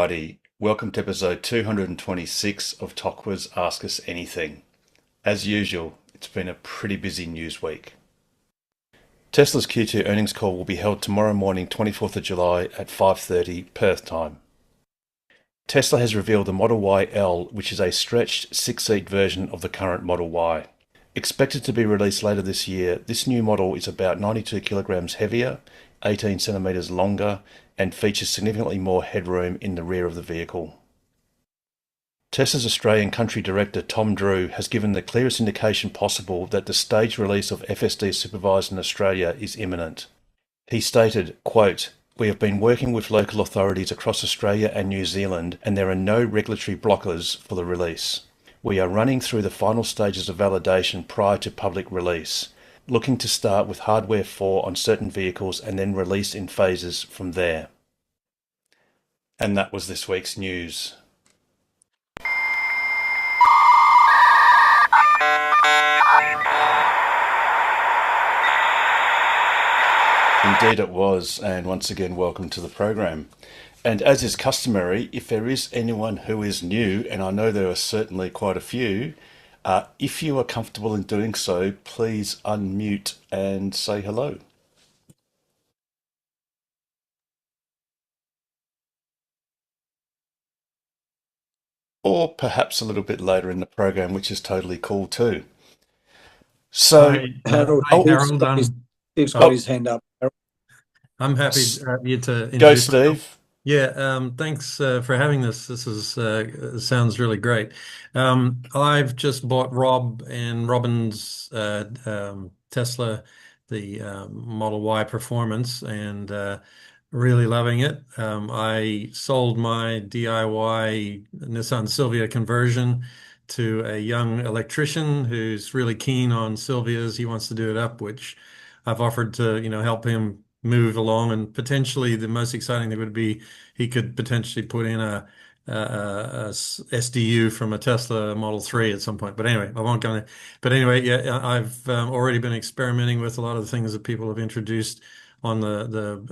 Alrighty, welcome to episode 226 of Tokwa's Ask Us Anything. As usual, it's been a pretty busy news week. Tesla's Q2 earnings call will be held tomorrow morning, 24th of July at 5:30 Perth time. Tesla has revealed the Model Y L, which is a stretched six-seat version of the current Model Y. Expected to be released later this year, this new model is about 92 kilograms heavier, 18 centimeters longer, and features significantly more headroom in the rear of the vehicle. Tesla's Australian Country Director Tom Drew has given the clearest indication possible that the staged release of FSD Supervised in Australia is imminent. He stated, quote, "We have been working with local authorities across Australia and New Zealand, and there are no regulatory blockers for the release. We are running through the final stages of validation prior to public release, looking to start with Hardware 4 on certain vehicles and then release in phases from there." And that was this week's news. Indeed it was, and once again welcome to the program. And as is customary, if there is anyone who is new, and I know there are certainly quite a few, if you are comfortable in doing so, please unmute and say hello. Or perhaps a little bit later in the program, which is totally cool too. So, Hi, Harold, Steve's got his hand up. I'm happy you to go, introduce. Steve. Yeah, thanks for having this. This is sounds really great. I've just bought Rob and Robin's Tesla, the Model Y Performance, and really loving it. I sold my DIY Nissan Silvia conversion to a young electrician who's really keen on Silvias. He wants to do it up, which I've offered to, help him move along. And potentially the most exciting thing would be he could potentially put in a SDU from a Tesla Model 3 at some point. But anyway, I won't go into. But anyway, yeah, I've already been experimenting with a lot of the things that people have introduced on the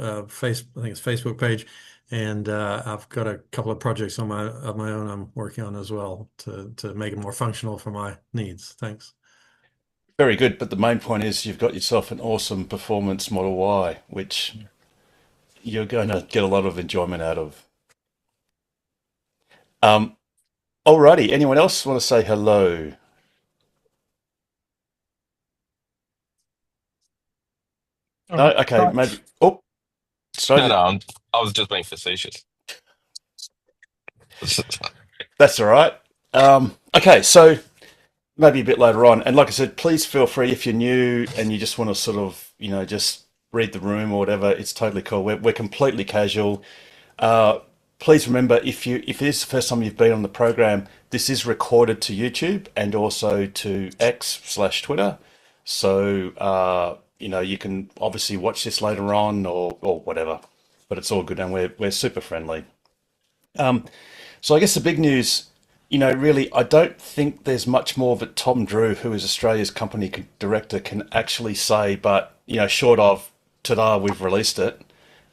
I think it's Facebook page, and I've got a couple of projects of my own I'm working on as well to make it more functional for my needs. Thanks. Very good, but the main point is you've got yourself an awesome performance Model Y, which you're going to get a lot of enjoyment out of. Alrighty, anyone else want to say hello? No? Okay, maybe. Oh, sorry. No, I was just being facetious. That's all right. Okay, so maybe a bit later on. And like I said, please feel free if you're new and you just want to sort of, just read the room or whatever. It's totally cool. We're completely casual. Please remember, if it is the first time you've been on the program, this is recorded to YouTube and also to X/Twitter. So, you can obviously watch this later on or whatever, but it's all good and we're super friendly. So I guess the big news, really, I don't think there's much more that Tom Drew, who is Australia's company director, can actually say, but, short of, ta-da, we've released it.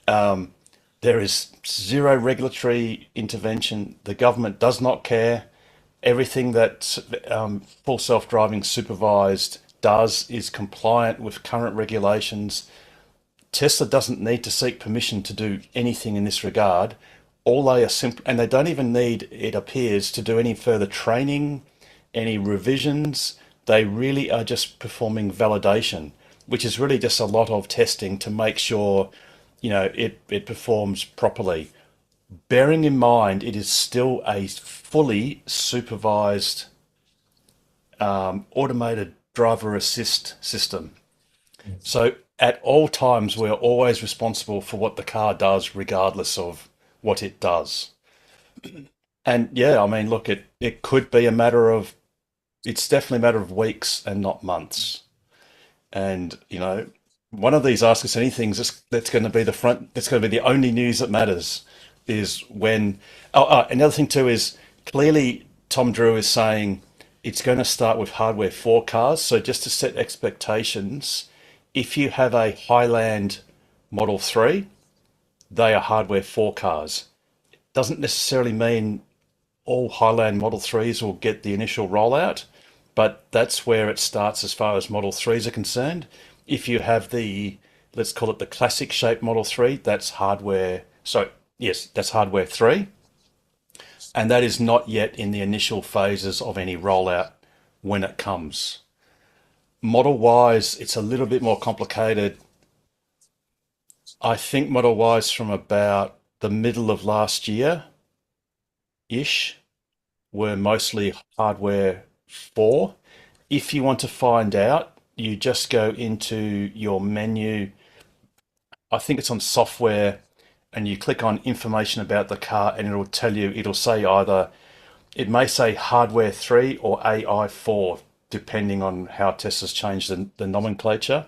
There is zero regulatory intervention. The government does not care. Everything that full self-driving supervised does is compliant with current regulations. Tesla doesn't need to seek permission to do anything in this regard. All they are simple, and they don't even need, it appears, to do any further training, any revisions. They really are just performing validation, which is really just a lot of testing to make sure, it performs properly. Bearing in mind, it is still a fully supervised automated driver assist system. So at all times, we're always responsible for what the car does, regardless of what it does. And yeah, I mean, look, it could be it's definitely a matter of weeks and not months. And, one of these Ask Us Anythings that's going to be that's going to be the only news that matters is when, another thing too is clearly Tom Drew is saying it's going to start with Hardware 4 cars. So just to set expectations, if you have a Highland Model 3, they are Hardware 4 cars. doesn't necessarily mean all Highland Model 3s will get the initial rollout, but that's where it starts as far as Model 3s are concerned. If you have the, let's call it the classic shape Model 3, that's hardware. So, yes, that's hardware 3. And that is not yet in the initial phases of any rollout when it comes. Model Ys, it's a little bit more complicated. I think Model Ys from about the middle of last year-ish were mostly hardware 4. If you want to find out, you just go into your menu. I think it's on software, and you click on information about the car, and it'll tell you, it'll say either, it may say hardware 3 or AI 4, depending on how Tesla's changed the nomenclature.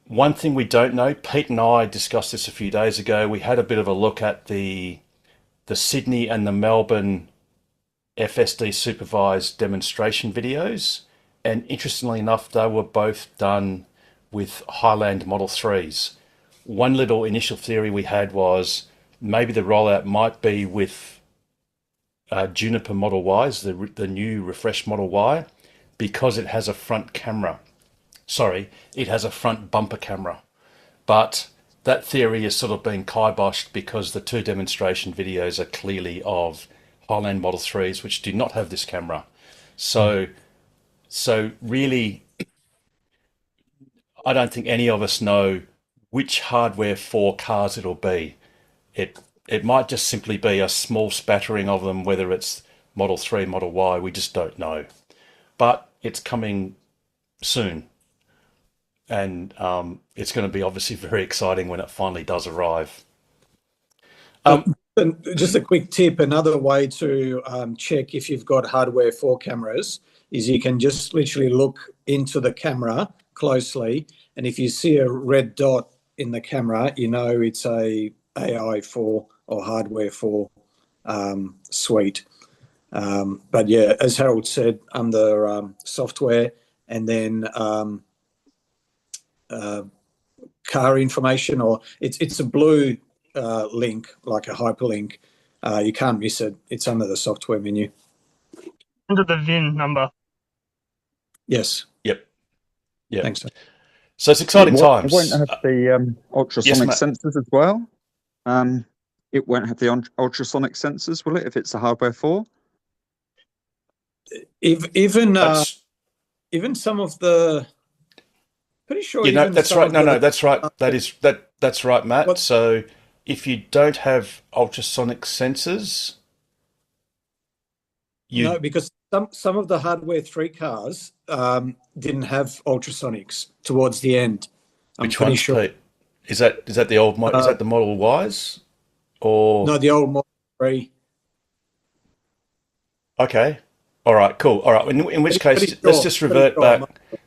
One thing we don't know, Pete and I discussed this a few days ago. We had a bit of a look at the Sydney and the Melbourne FSD supervised demonstration videos, and interestingly enough, they were both done with Highland Model 3s. One little initial theory we had was maybe the rollout might be with Juniper Model Ys, the new refreshed Model Y, because it has a front camera. Sorry, it has a front bumper camera. But that theory is sort of being kiboshed because the 2 demonstration videos are clearly of Highland Model 3s, which do not have this camera. So really, I don't think any of us know which hardware 4 cars it'll be. It might just simply be a small spattering of them, whether it's Model 3, Model Y, we just don't know. But it's coming soon. And it's going to be obviously very exciting when it finally does arrive. And just a quick tip, another way to check if you've got hardware 4 cameras is you can just literally look into the camera closely, and if you see a red dot in the camera, you know it's a AI 4 or hardware 4 suite. But yeah, as Harold said, under software, and then car information, or it's a blue link, like a hyperlink. You can't miss it. It's under the software menu. Under the VIN number. Yes. Yep. Thanks. So it's exciting times. It won't have the ultrasonic sensors as well. It won't have the ultrasonic sensors, will it, if it's a hardware 4? Even some of the, pretty sure. You know, that's right. No, that's right. That's right, Matt. What? So if you don't have ultrasonic sensors, no, because some of the hardware 3 cars didn't have ultrasonics towards the end. Which one's sure. Pete? Is that the old model? Is that the Model Ys? Or no, the old Model 3. Okay. All right. Cool. All right. In which case, let's just revert back.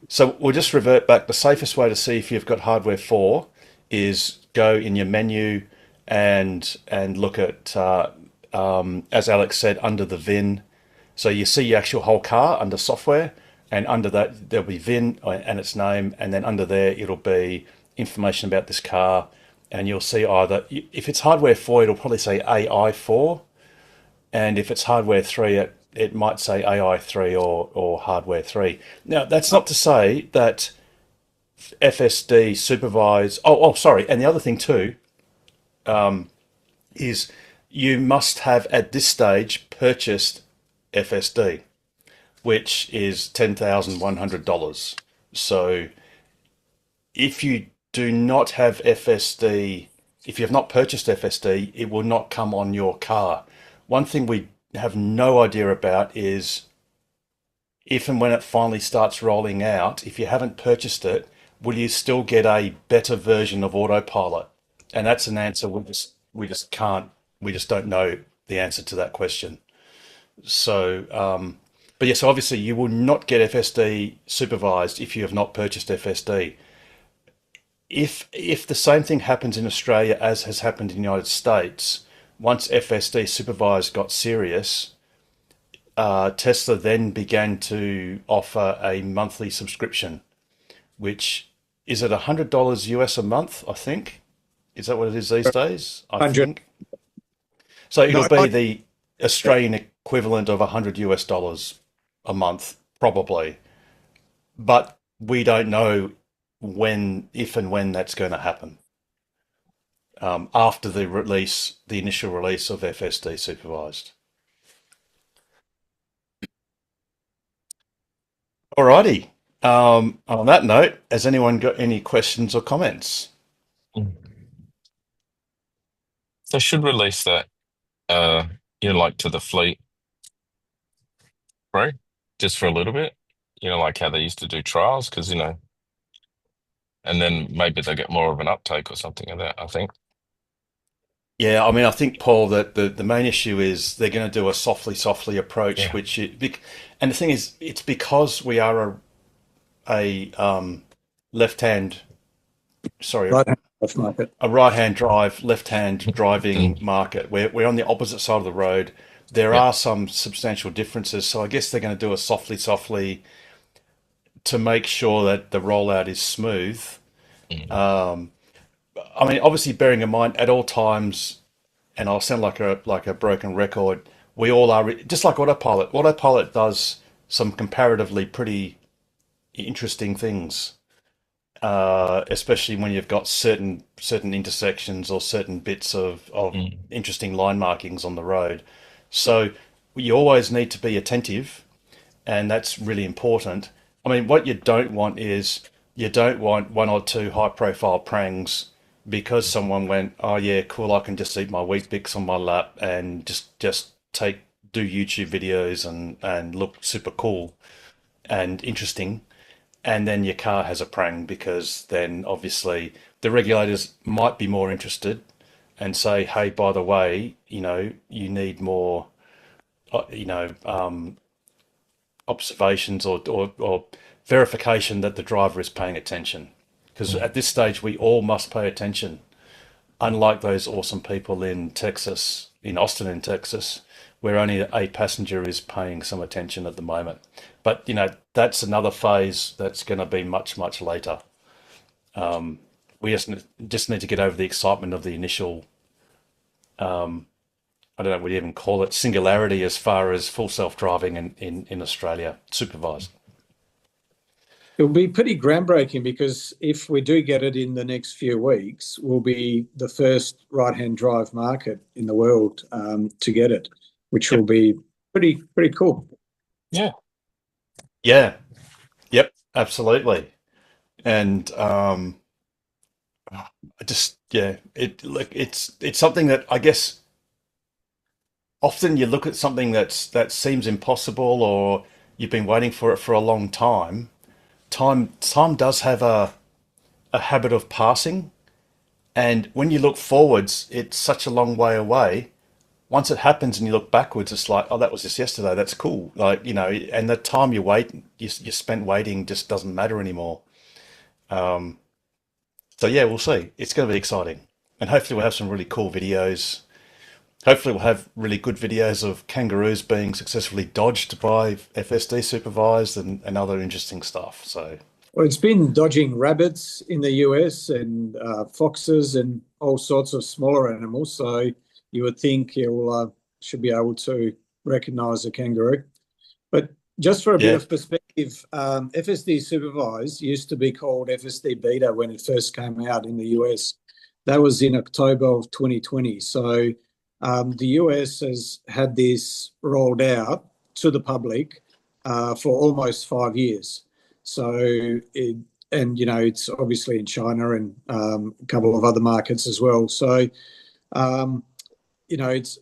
So we'll just revert back. The safest way to see if you've got hardware 4 is go in your menu and look at, as Alex said, under the VIN. So you see your actual whole car under software, and under that there'll be VIN and its name, and then under there it'll be information about this car, and you'll see either, if it's hardware 4, it'll probably say AI 4, and if it's hardware 3, it might say AI 3 or hardware 3. Now, that's not to say that FSD supervise. Sorry. And the other thing too is you must have at this stage purchased FSD, which is $10,100. So if you do not have FSD, if you have not purchased FSD, it will not come on your car. One thing we have no idea about is if and when it finally starts rolling out, if you haven't purchased it, will you still get a better version of autopilot? And that's an answer we just don't know the answer to that question. So but yes, obviously you will not get FSD supervised if you have not purchased FSD. If the same thing happens in Australia as has happened in the United States, once FSD supervised got serious, Tesla then began to offer a monthly subscription, which is at $100 US a month, I think. Is that what it is these days? I think. So it'll No, be the Australian equivalent of $100 a month, probably. But we don't know when, if and when that's going to happen. After the initial release of FSD supervised. Alrighty. On that note, has anyone got any questions or comments? They should release that, like to the fleet, right? Just for a little bit, like how they used to do trials, because, and then maybe they'll get more of an uptake or something of that, I think. Yeah, I mean, I think, Paul, that the main issue is they're going to do a softly approach, Yeah. and the thing is, it's because we are a left-hand, sorry, right-hand drive market. a right-hand drive, left-hand driving market. We're on the opposite side of the road. There Yeah. are some substantial differences, so I guess they're going to do a softly to make sure that the rollout is smooth. I mean, obviously, bearing in mind at all times, and I'll sound like a broken record. We all are just like Autopilot. Autopilot does some comparatively pretty interesting things, especially when you've got certain intersections or certain bits of interesting line markings on the road. So you always need to be attentive, and that's really important. I mean, what you don't want is you don't want one or two high-profile prangs because someone went, "Oh yeah, cool, I can just eat my Wheat Bix on my lap and just do YouTube videos and look super cool and interesting." And then your car has a prang because then obviously the regulators might be more interested and say, "Hey, by the way, you need more, observations or verification that the driver is paying attention." Because at this stage, we all must pay attention. Unlike those awesome people in Texas, in Austin, in Texas, where only a passenger is paying some attention at the moment. But, that's another phase that's going to be much, much later. We just need to get over the excitement of the initial, I don't know what you even call it, singularity as far as full self-driving in Australia, supervised. It'll be pretty groundbreaking because if we do get it in the next few weeks, we'll be the first right-hand drive market in the world to get it, which will be pretty cool. Yeah. Yeah. Yep. Absolutely. And it's something that I guess often you look at something that seems impossible or you've been waiting for it for a long time. Time does have a habit of passing, and when you look forwards, it's such a long way away. Once it happens and you look backwards, it's like, oh, that was just yesterday. That's cool. Like, and the time you spent waiting just doesn't matter anymore. So yeah, we'll see. It's going to be exciting, and hopefully we'll have some really cool videos. Hopefully we'll have really good videos of kangaroos being successfully dodged by FSD supervised and other interesting stuff. So, well, it's been dodging rabbits in the US and foxes and all sorts of smaller animals. So you would think you'll should be able to recognise a kangaroo. But just for a bit of perspective, FSD supervised used to be called FSD beta when it first came out in the US. That was in October of 2020. So the US has had this rolled out to the public for almost 5 years. So, it's obviously in China and a couple of other markets as well. So, it's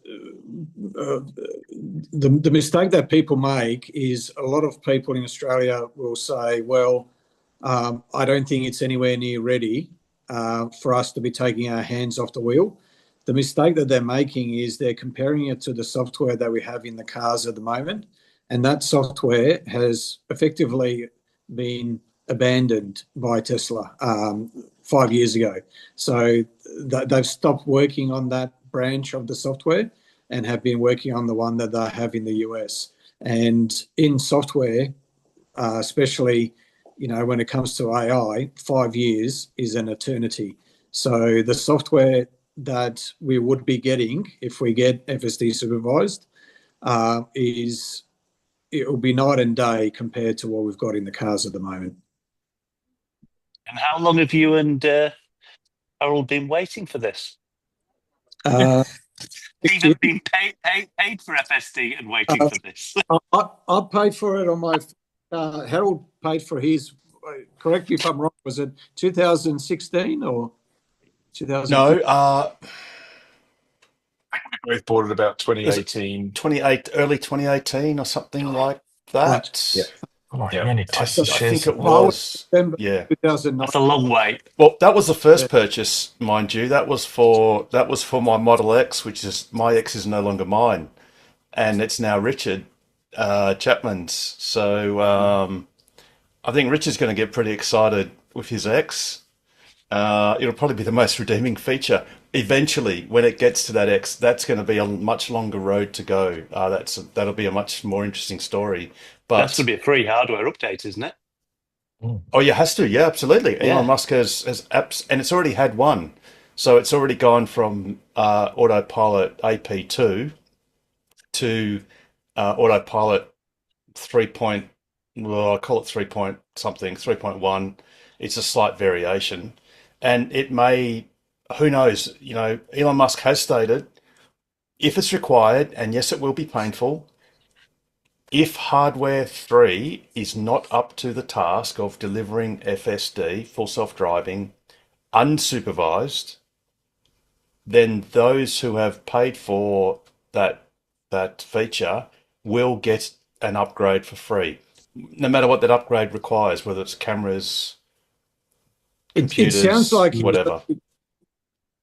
the mistake that people make is a lot of people in Australia will say, well, I don't think it's anywhere near ready for us to be taking our hands off the wheel. The mistake that they're making is they're comparing it to the software that we have in the cars at the moment. And that software has effectively been abandoned by Tesla 5 years ago. So they've stopped working on that branch of the software and have been working on the one that they have in the US. And in software, especially, when it comes to AI, 5 years is an eternity. So the software that we would be getting if we get FSD supervised is it will be night and day compared to what we've got in the cars at the moment. And how long have you and Harold been waiting for this? Even been paid for FSD and waiting for this. I paid for it on my. Harold paid for his. Correct me if I'm wrong. Was it 2016 or 2000? No, We both bought it about 2018. early 2018 or something like that. Right. Yeah. Oh, Yeah. you only I tested shares. think it was. December Yeah. 2009. That's a long wait. Well, that was the first purchase, mind you. That was for my Model X, which is my X is no longer mine, and it's now Richard Chapman's. So I think Richard's going to get pretty excited with his X. It'll probably be the most redeeming feature. Eventually, when it gets to that X, that's going to be a much longer road to go. That'll be a much more interesting story. But That's to be a free hardware update, isn't it? oh, yeah, has to. Yeah, absolutely. Yeah. Elon Musk has apps, and it's already had one. So it's already gone from Autopilot AP2 to Autopilot 3. Well, I call it 3 point something, 3.1. It's a slight variation. And it may, who knows, Elon Musk has stated if it's required, and yes, it will be painful, if hardware 3 is not up to the task of delivering FSD, full self-driving, unsupervised, then those who have paid for that feature will get an upgrade for free, no matter what that upgrade requires, whether it's cameras, computers, sounds like whatever.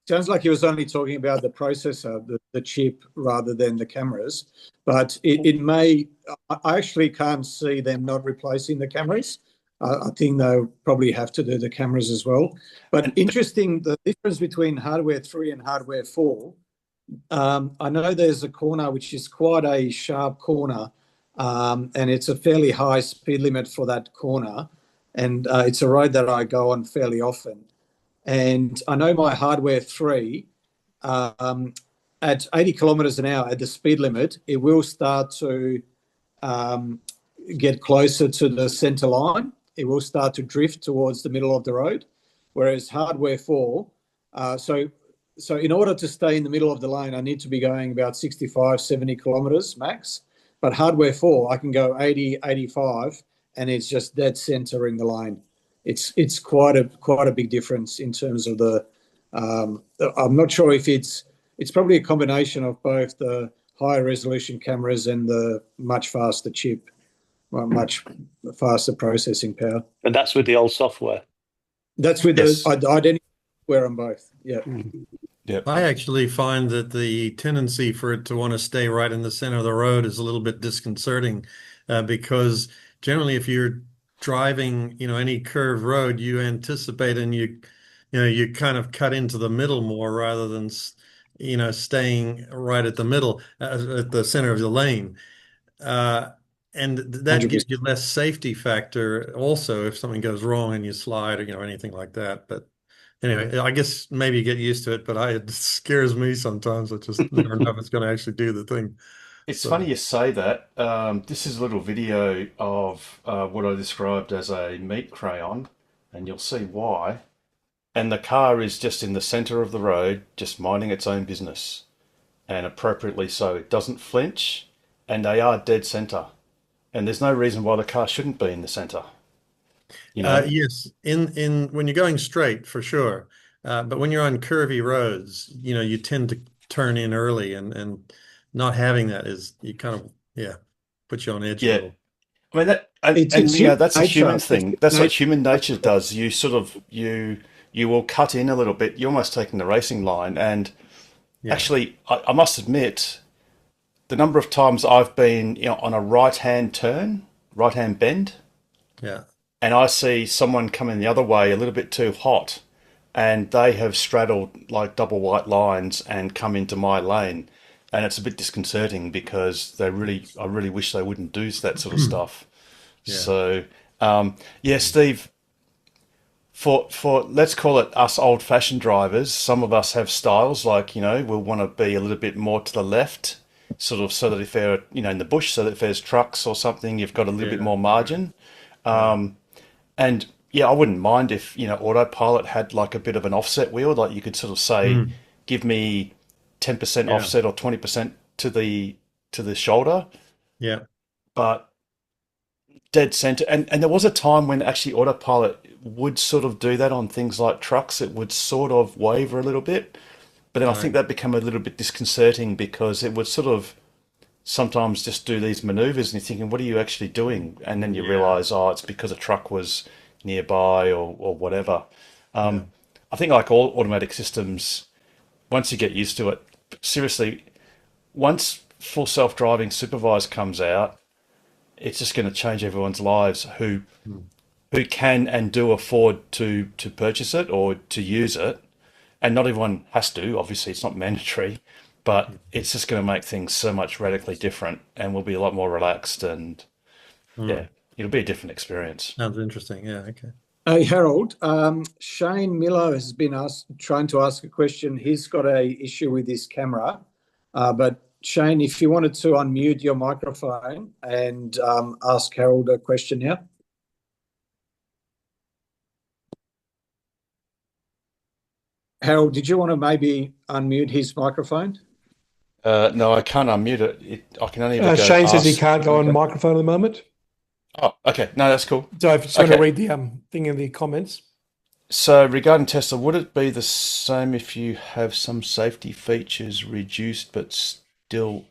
Sounds like he was only talking about the processor, the chip, rather than the cameras. But it may. I actually can't see them not replacing the cameras. I think they'll probably have to do the cameras as well. But interesting, the difference between hardware 3 and hardware 4. I know there's a corner which is quite a sharp corner, and it's a fairly high speed limit for that corner. And it's a road that I go on fairly often. And I know my hardware 3, at 80 kilometres an hour at the speed limit, it will start to get closer to the centre line. It will start to drift towards the middle of the road. Whereas hardware 4, so in order to stay in the middle of the lane, I need to be going about 65, 70 kilometres max. But hardware 4, I can go 80, 85, and it's just dead centre in the lane. It's quite a big difference in terms of the. I'm not sure if it's probably a combination of both the higher resolution cameras and the much faster chip, much faster processing power. And that's with the old software. That's with Yes. the identity software on both. Yeah. Yep. I actually find that the tendency for it to want to stay right in the center of the road is a little bit disconcerting, because generally if you're driving, any curved road, you anticipate and you kind of cut into the middle more rather than, staying right at the middle, at the center of the lane. And that gives you less safety factor also if something goes wrong and you slide or, anything like that. But anyway, I guess maybe you get used to it, but it scares me sometimes. I just never know if it's going to actually do the thing. It's funny you say that. This is a little video of what I described as a meat crayon, and you'll see why. And the car is just in the center of the road, just minding its own business, and appropriately so. It doesn't flinch, and they are dead center. And there's no reason why the car shouldn't be in the center. Yes, in when you're going straight, for sure. But when you're on curvy roads, you tend to turn in early, and not having that is you kind of puts you on edge a Yeah. little. I mean that's a human thing. That's what human nature does. You sort of you will cut in a little bit. You're almost taking the racing line. And actually, I must admit, the number of times I've been on a right-hand turn, right-hand bend, and I see someone coming the other way a little bit too hot, and they have straddled like double white lines and come into my lane. And it's a bit disconcerting because I really wish they wouldn't do that sort of stuff. Yeah. So, Steve, for let's call it us old-fashioned drivers, some of us have styles like, we'll want to be a little bit more to the left, sort of so that if they're, in the bush, so that if there's trucks or something, you've got a little bit more margin. And yeah, I wouldn't mind if, autopilot had like a bit of an offset wheel, like you could sort of say, give me 10% offset or 20% to the shoulder. Yeah. But dead center. And there was a time when actually autopilot would sort of do that on things like trucks. It would sort of waver a little bit. But then I think that became a little bit disconcerting because it would sort of sometimes just do these maneuvers and you're thinking, what are you actually doing? And then you realize, it's because a truck was nearby or whatever. I think like all automatic systems, once you get used to it, seriously, once full self-driving supervised comes out, it's just going to change everyone's lives who can and do afford to purchase it or to use it. And not everyone has to, obviously it's not mandatory, but it's just going to make things so much radically different and we'll be a lot more relaxed and it'll be a different experience. Sounds interesting. Yeah, okay. Hey, Harold, Shane Miller has been trying to ask a question. He's got a issue with his camera, but Shane, if you wanted to unmute your microphone and ask Harold a question now. Harold, did you want to maybe unmute his microphone? No, I can't unmute it. I can only go Shane says he ask. can't go on microphone at the moment. Oh, okay. No, that's cool. So if you just want to read the thing in the comments. So regarding Tesla, would it be the same if you have some safety features reduced but still?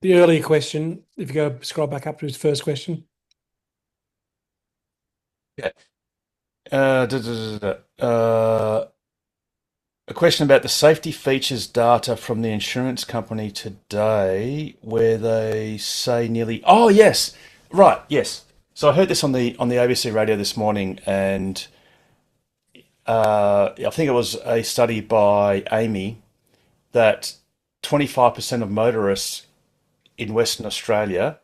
The earlier question, if you go scroll back up to his first question. Yeah. A question about the safety features data from the insurance company today, where they say nearly. Oh yes, right, yes. So I heard this on the ABC radio this morning, and I think it was a study by Amy that 25% of motorists in Western Australia,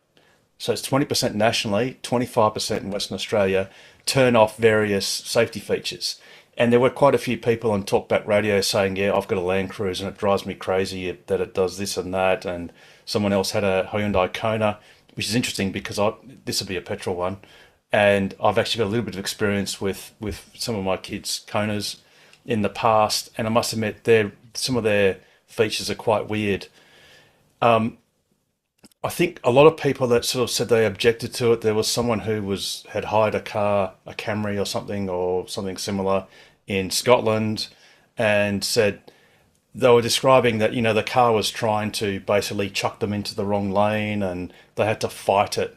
so it's 20% nationally, 25% in Western Australia, turn off various safety features. And there were quite a few people on Talkback Radio saying, yeah, I've got a Land Cruiser and it drives me crazy that it does this and that. And someone else had a Hyundai Kona, which is interesting because this will be a petrol one. And I've actually got a little bit of experience with some of my kids' Konas in the past. And I must admit, some of their features are quite weird. I think a lot of people that sort of said they objected to it, there was someone who had hired a car, a Camry or something similar in Scotland, and said they were describing that, the car was trying to basically chuck them into the wrong lane and they had to fight it.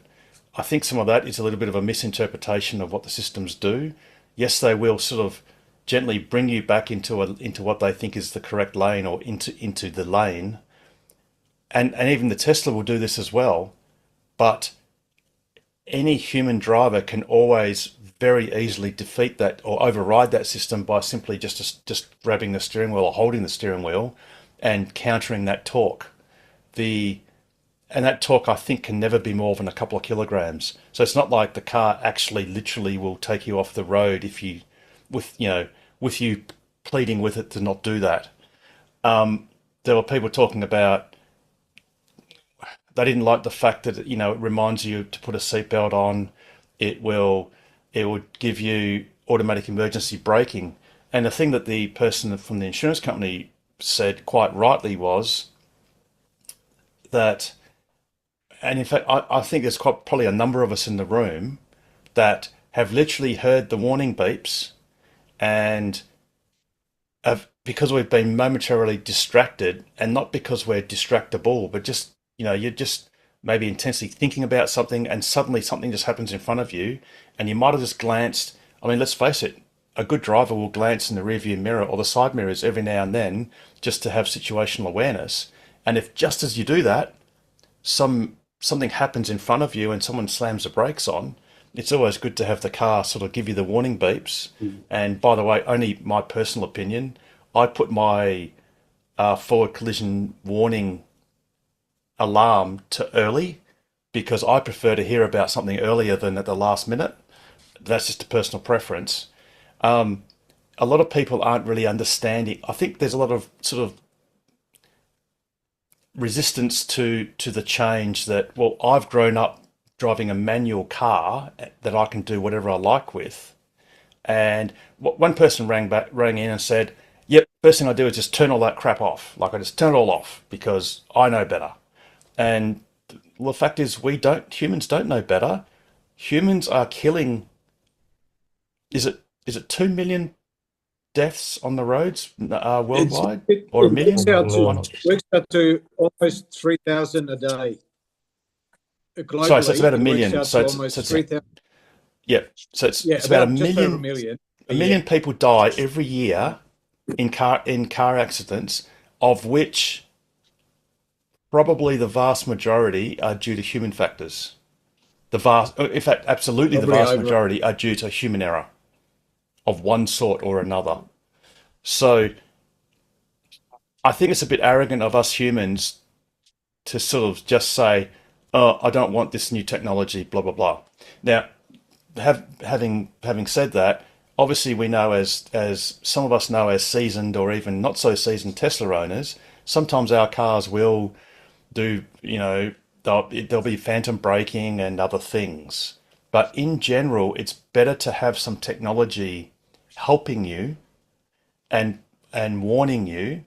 I think some of that is a little bit of a misinterpretation of what the systems do. Yes, they will sort of gently bring you back into what they think is the correct lane or into the lane. And even the Tesla will do this as well, but any human driver can always very easily defeat that or override that system by simply just grabbing the steering wheel or holding the steering wheel and countering that torque. And that torque, I think, can never be more than a couple of kilograms. So it's not like the car actually literally will take you off the road with you pleading with it to not do that. There were people talking about they didn't like the fact that it reminds you to put a seatbelt on. It would give you automatic emergency braking. And the thing that the person from the insurance company said quite rightly was that, and in fact, I think there's probably a number of us in the room that have literally heard the warning beeps and because we've been momentarily distracted, and not because we're distractible, but just you're just maybe intensely thinking about something and suddenly something just happens in front of you and you might have just glanced. I mean, let's face it, a good driver will glance in the rearview mirror or the side mirrors every now and then just to have situational awareness. And if just as you do that, something happens in front of you and someone slams the brakes on, it's always good to have the car sort of give you the warning beeps. And by the way, only my personal opinion, I put my forward collision warning alarm to early because I prefer to hear about something earlier than at the last minute. that's just a personal preference. A lot of people aren't really understanding. I think there's a lot of sort of resistance to the change that, well, I've grown up driving a manual car that I can do whatever I like with. And one person rang in and said, "Yep, first thing I do is just turn all that crap off. Like I just turn it all off because I know better." And well, the fact is, humans don't know better. Humans are killing. Is it 2 million deaths on the roads worldwide, or a million? Works out to almost 3,000 a day. Globally, Sorry, so it's about a million. So it's almost 3,000. Yeah, so it's about a just over million. a million. A million people die every year in car accidents, of which probably the vast majority are due to human factors. In fact, absolutely the vast majority are due to human error of one sort or another. So I think it's a bit arrogant of us humans to sort of just say, "Oh, I don't want this new technology, blah, blah, blah." Now, having said that, obviously we know, as some of us know as seasoned or even not so seasoned Tesla owners, sometimes our cars will do, there'll be phantom braking and other things. But in general, it's better to have some technology helping you and warning you.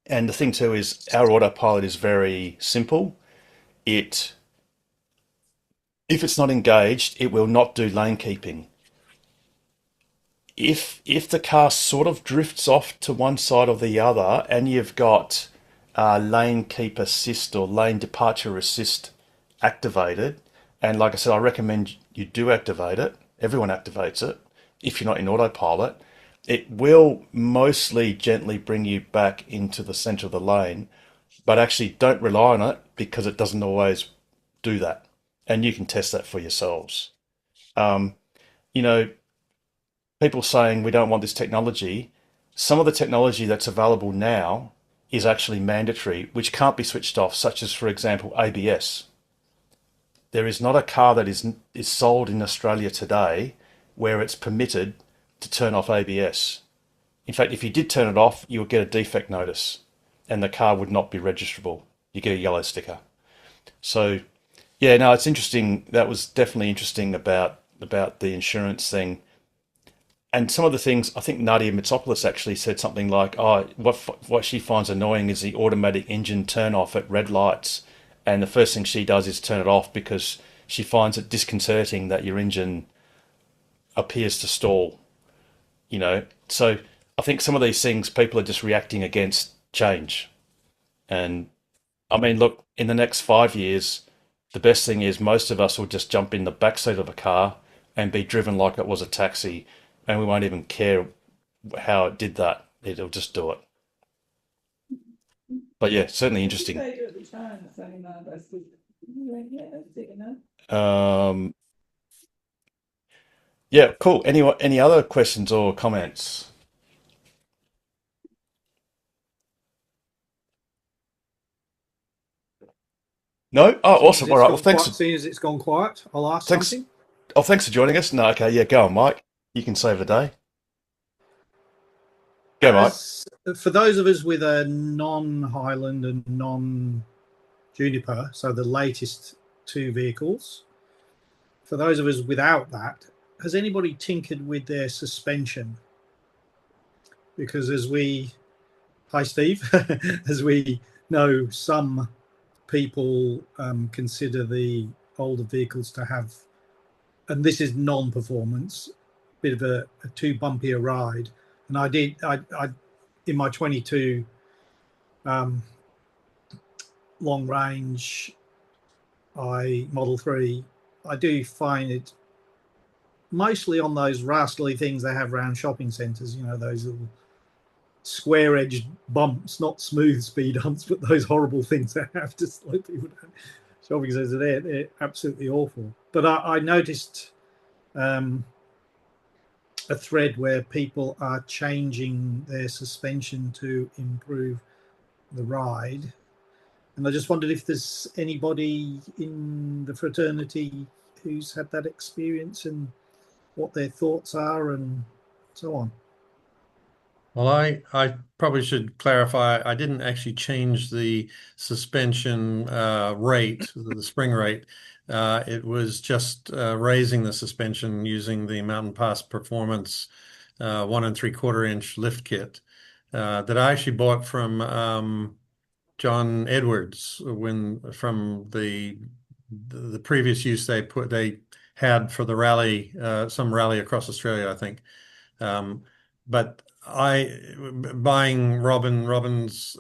And the thing too is our autopilot is very simple. If it's not engaged, it will not do lane keeping. If the car sort of drifts off to one side or the other, and you've got lane keep assist or lane departure assist activated, and like I said, I recommend you do activate it. Everyone activates it. If you're not in autopilot, it will mostly gently bring you back into the center of the lane, but actually don't rely on it because it doesn't always do that. And you can test that for yourselves. People saying we don't want this technology. Some of the technology that's available now is actually mandatory, which can't be switched off, such as, for example, ABS. There is not a car that is sold in Australia today where it's permitted to turn off ABS. In fact, if you did turn it off, you would get a defect notice and the car would not be registrable. You get a yellow sticker. So, yeah, no, it's interesting. That was definitely interesting about the insurance thing. And some of the things, I think Nadia Mitsopoulos actually said something like, "Oh, what she finds annoying is the automatic engine turn off at red lights, and the first thing she does is turn it off because she finds it disconcerting that your engine appears to stall." So I think some of these things people are just reacting against change. And I mean, look, in the next 5 years, the best thing is most of us will just jump in the backseat of a car and be driven like it was a taxi. And we won't even care how it did that. It'll just do it. But yeah, certainly interesting. Yeah, cool. Any other questions or comments? No? Oh, awesome. All right. Well, thanks. Seeing as it's gone quiet, I'll ask something. Oh, thanks for joining us. No, okay, yeah, go on, Mike. You can save the day. Go, Mike. For those of us with a non-Highland and non-Juniper, so the latest two vehicles, for those of us without that, has anybody tinkered with their suspension? Because hi Steve, as we know, some people consider the older vehicles to have, and this is non-performance, bit of a too bumpy a ride. And I in my 22 long range Model 3, I do find it mostly on those rascally things they have around shopping centres, those little square-edged bumps, not smooth speed humps, but those horrible things they have to slow people down. Shopping centres, they're absolutely awful. But I noticed a thread where people are changing their suspension to improve the ride. And I just wondered if there's anybody in the fraternity who's had that experience and what their thoughts are and so on. Well, I probably should clarify. I didn't actually change the suspension rate, the spring rate. It was just raising the suspension using the Mountain Pass Performance 1 3/4 inch lift kit that I actually bought from John Edwards from the previous use they had for the rally, some rally across Australia, I think. But buying Robin's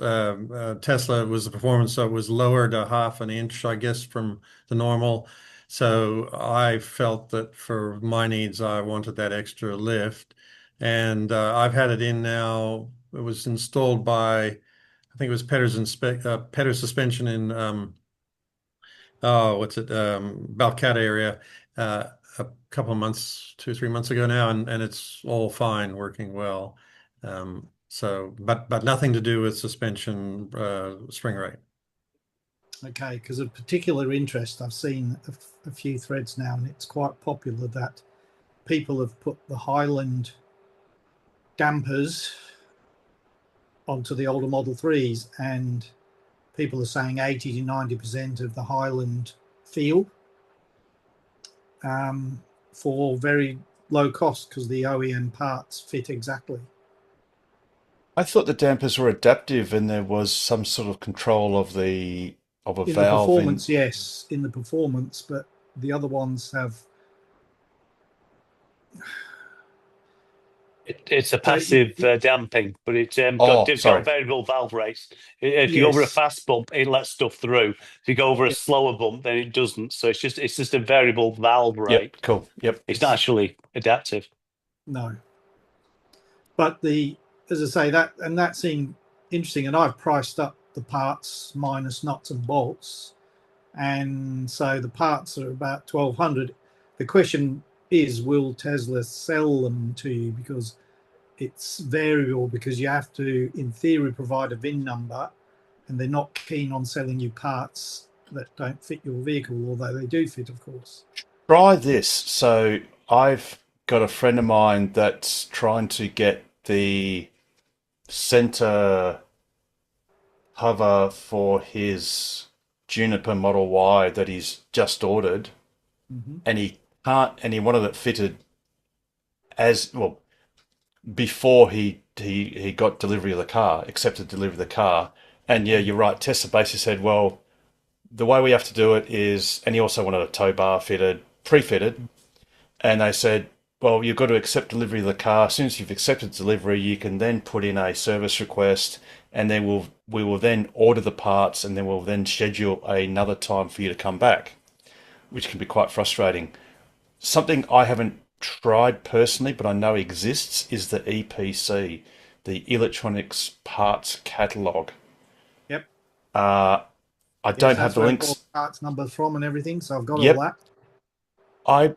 Tesla was the performance, so it was lowered a 1/2 inch, I guess, from the normal. So I felt that for my needs, I wanted that extra lift, and I've had it in now. It was installed by, I think it was Petter Suspension in Balcatta area. A couple of months, 2 or 3 months ago now, and it's all fine, working well. But nothing to do with suspension spring rate. Okay, because of particular interest, I've seen a few threads now, and it's quite popular that people have put the Highland dampers onto the older Model 3s, and people are saying 80 to 90% of the Highland feel for very low cost because the OEM parts fit exactly. I thought the dampers were adaptive and there was some sort of control of a valve. In the performance, yes, in the performance, but the other ones have. It's a passive damping, but it's got variable valve rates. If you go over a fast bump, it lets stuff through. If you go over a slower bump, then it doesn't. So it's just a variable valve rate. Yep, cool. Yep. It's not actually adaptive. No. But as I say, that seemed interesting, and I've priced up the parts minus nuts and bolts, and so the parts are about $1,200. The question is, will Tesla sell them to you? Because it's variable, because you have to, in theory, provide a VIN number, and they're not keen on selling you parts that don't fit your vehicle, although they do fit, of course. Try this. So I've got a friend of mine that's trying to get the center cover for his Juniper Model Y that he's just ordered, and he wanted it fitted as well before he got delivery of the car, accepted delivery of the car. And yeah, you're right. Tesla basically said, well, the way we have to do it is, and he also wanted a tow bar pre-fitted, and they said, well, you've got to accept delivery of the car. As soon as you've accepted delivery, you can then put in a service request, and then we will then order the parts, and then we'll then schedule another time for you to come back, which can be quite frustrating. Something I haven't tried personally, but I know exists, is the EPC, the Electronics Parts Catalog. Yep. I don't have the links. Parts number from and everything, so I've got all that. I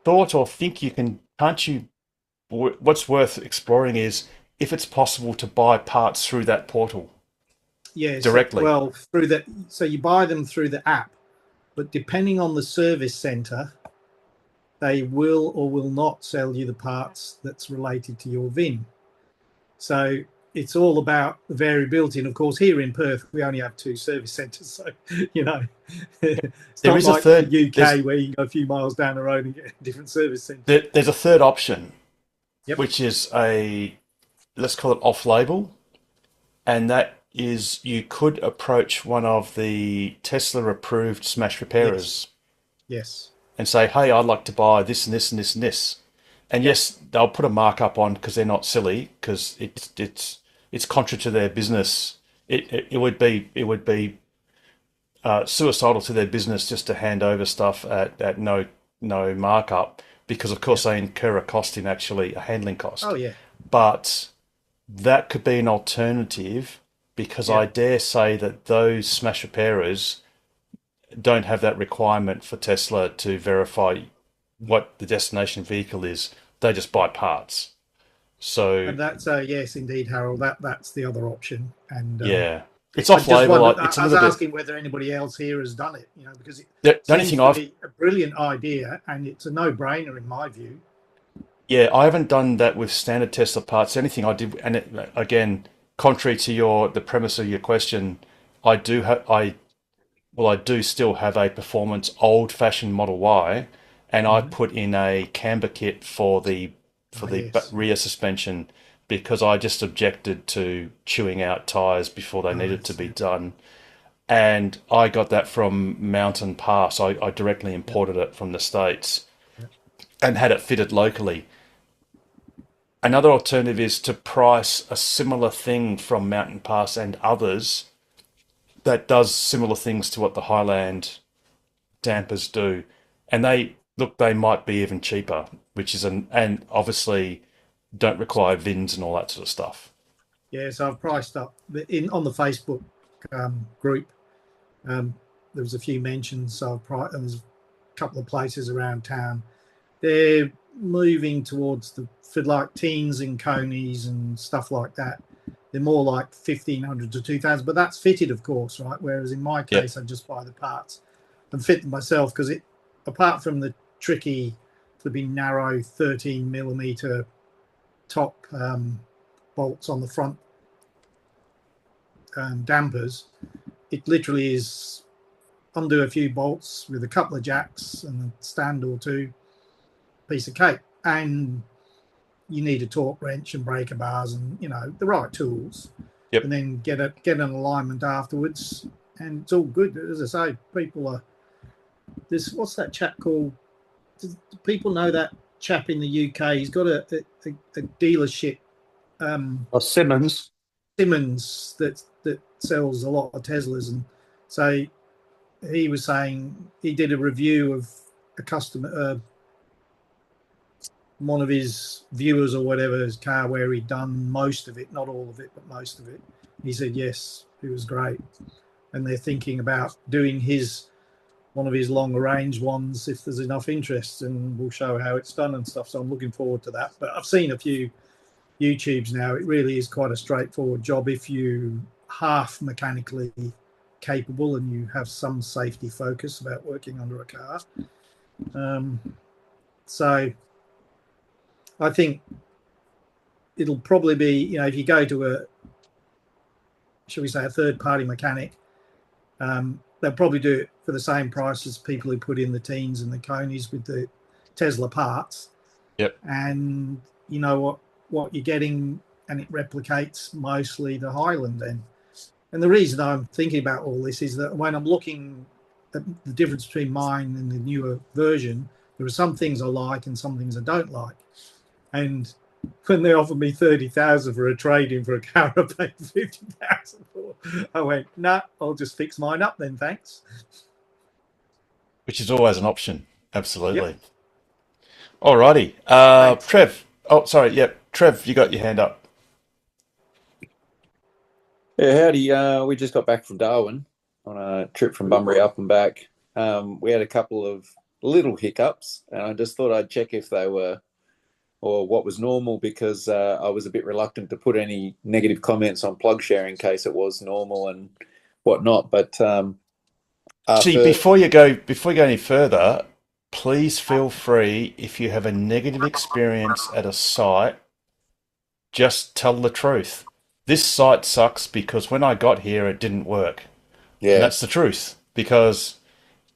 thought or think you can, can't you? What's worth exploring is if it's possible to buy parts through that portal. Yes. Directly. Well, through that, so you buy them through the app, but depending on the service center, they will or will not sell you the parts that's related to your VIN. So it's all about the variability. And of course, here in Perth, we only have 2 service centres. So, it's there not is like a third, the UK where you go a few miles down the road and get a different service centre. There's a third option, which is let's call it off-label. And that is, you could approach one of the Tesla-approved smash repairers. Yes. And say, hey, I'd like to buy this and this and this and this. And yes, they'll put a markup on because they're not silly, because it's contrary to their business. It would be suicidal to their business just to hand over stuff at no markup, because of course they incur a cost in actually a handling cost. Oh yeah. But that could be an alternative, because I dare say that those smash repairers don't have that requirement for Tesla to verify what the destination vehicle is. They just buy parts. So, and that's yes, indeed, Harold. That's the other option. And it's off label. I was asking whether anybody else here has done it. Because the only thing brilliant idea, and it's a no-brainer in my view. Yeah, I haven't done that with standard Tesla parts. Anything I did, and again, contrary to the premise of your question, I do still have a performance old-fashioned Model Y, and I put in a camber kit for the rear suspension because I just objected to chewing out tires before they needed to be done. And I got that from Mountain Pass. I directly imported it from the States and had it fitted locally. Another alternative is to price a similar thing from Mountain Pass and others that does similar things to what the Highland dampers do. And they might be even cheaper, and obviously don't require VINs and all that sort of stuff. Yeah, so I've priced up on the Facebook group. There was a few mentions. So there was a couple of places around town. They're moving towards for like teens and conies and stuff like that. They're more like 1,500 to 2,000, but that's fitted, of course, right? Whereas in my case, I just buy the parts and fit them myself because apart from the tricky, flipping narrow 13 millimeter top bolts on the front dampers, it literally is undo a few bolts with a couple of jacks and a stand or two, piece of cake. And you need a torque wrench and breaker bars and the right tools. Yep. And then get an alignment afterwards, and it's all good. As I say, people are what's that chap called? Do people know that chap in the UK? He's got a dealership. Simmons that sells a lot of Teslas, and so he was saying he did a review of a customer, one of his viewers or whatever, his car where he'd done most of it, not all of it, but most of it. He said yes, it was great, and they're thinking about doing one of his longer range ones if there's enough interest, and we'll show how it's done and stuff. So I'm looking forward to that. But I've seen a few YouTubes now. It really is quite a straightforward job if you half mechanically capable and you have some safety focus about working under a car. So I think it'll probably be, if you go to a third-party mechanic, they'll probably do it for the same price as people who put in the teens and the conies with the Tesla parts. Yep. And you know what you're getting, and it replicates mostly the Highland then. And the reason I'm thinking about all this is that when I'm looking at the difference between mine and the newer version, there are some things I like and some things I don't like. And when they offered me 30,000 for a trade-in for a car I paid 50,000 for, I went, nah, I'll just fix mine up then, thanks. Which is always an option, absolutely. Yep. All righty. Trev. Oh, sorry. Yep. Trev, you got your hand up. Yeah, howdy. We just got back from Darwin on a trip from Bunbury up and back. We had a couple of little hiccups, and I just thought I'd check if they were or what was normal, because I was a bit reluctant to put any negative comments on PlugShare in case it was normal and whatnot. But before you go any further, please feel free, if you have a negative experience at a site, just tell the truth. This site sucks because when I got here, it didn't work. Yeah, and that's the truth. Because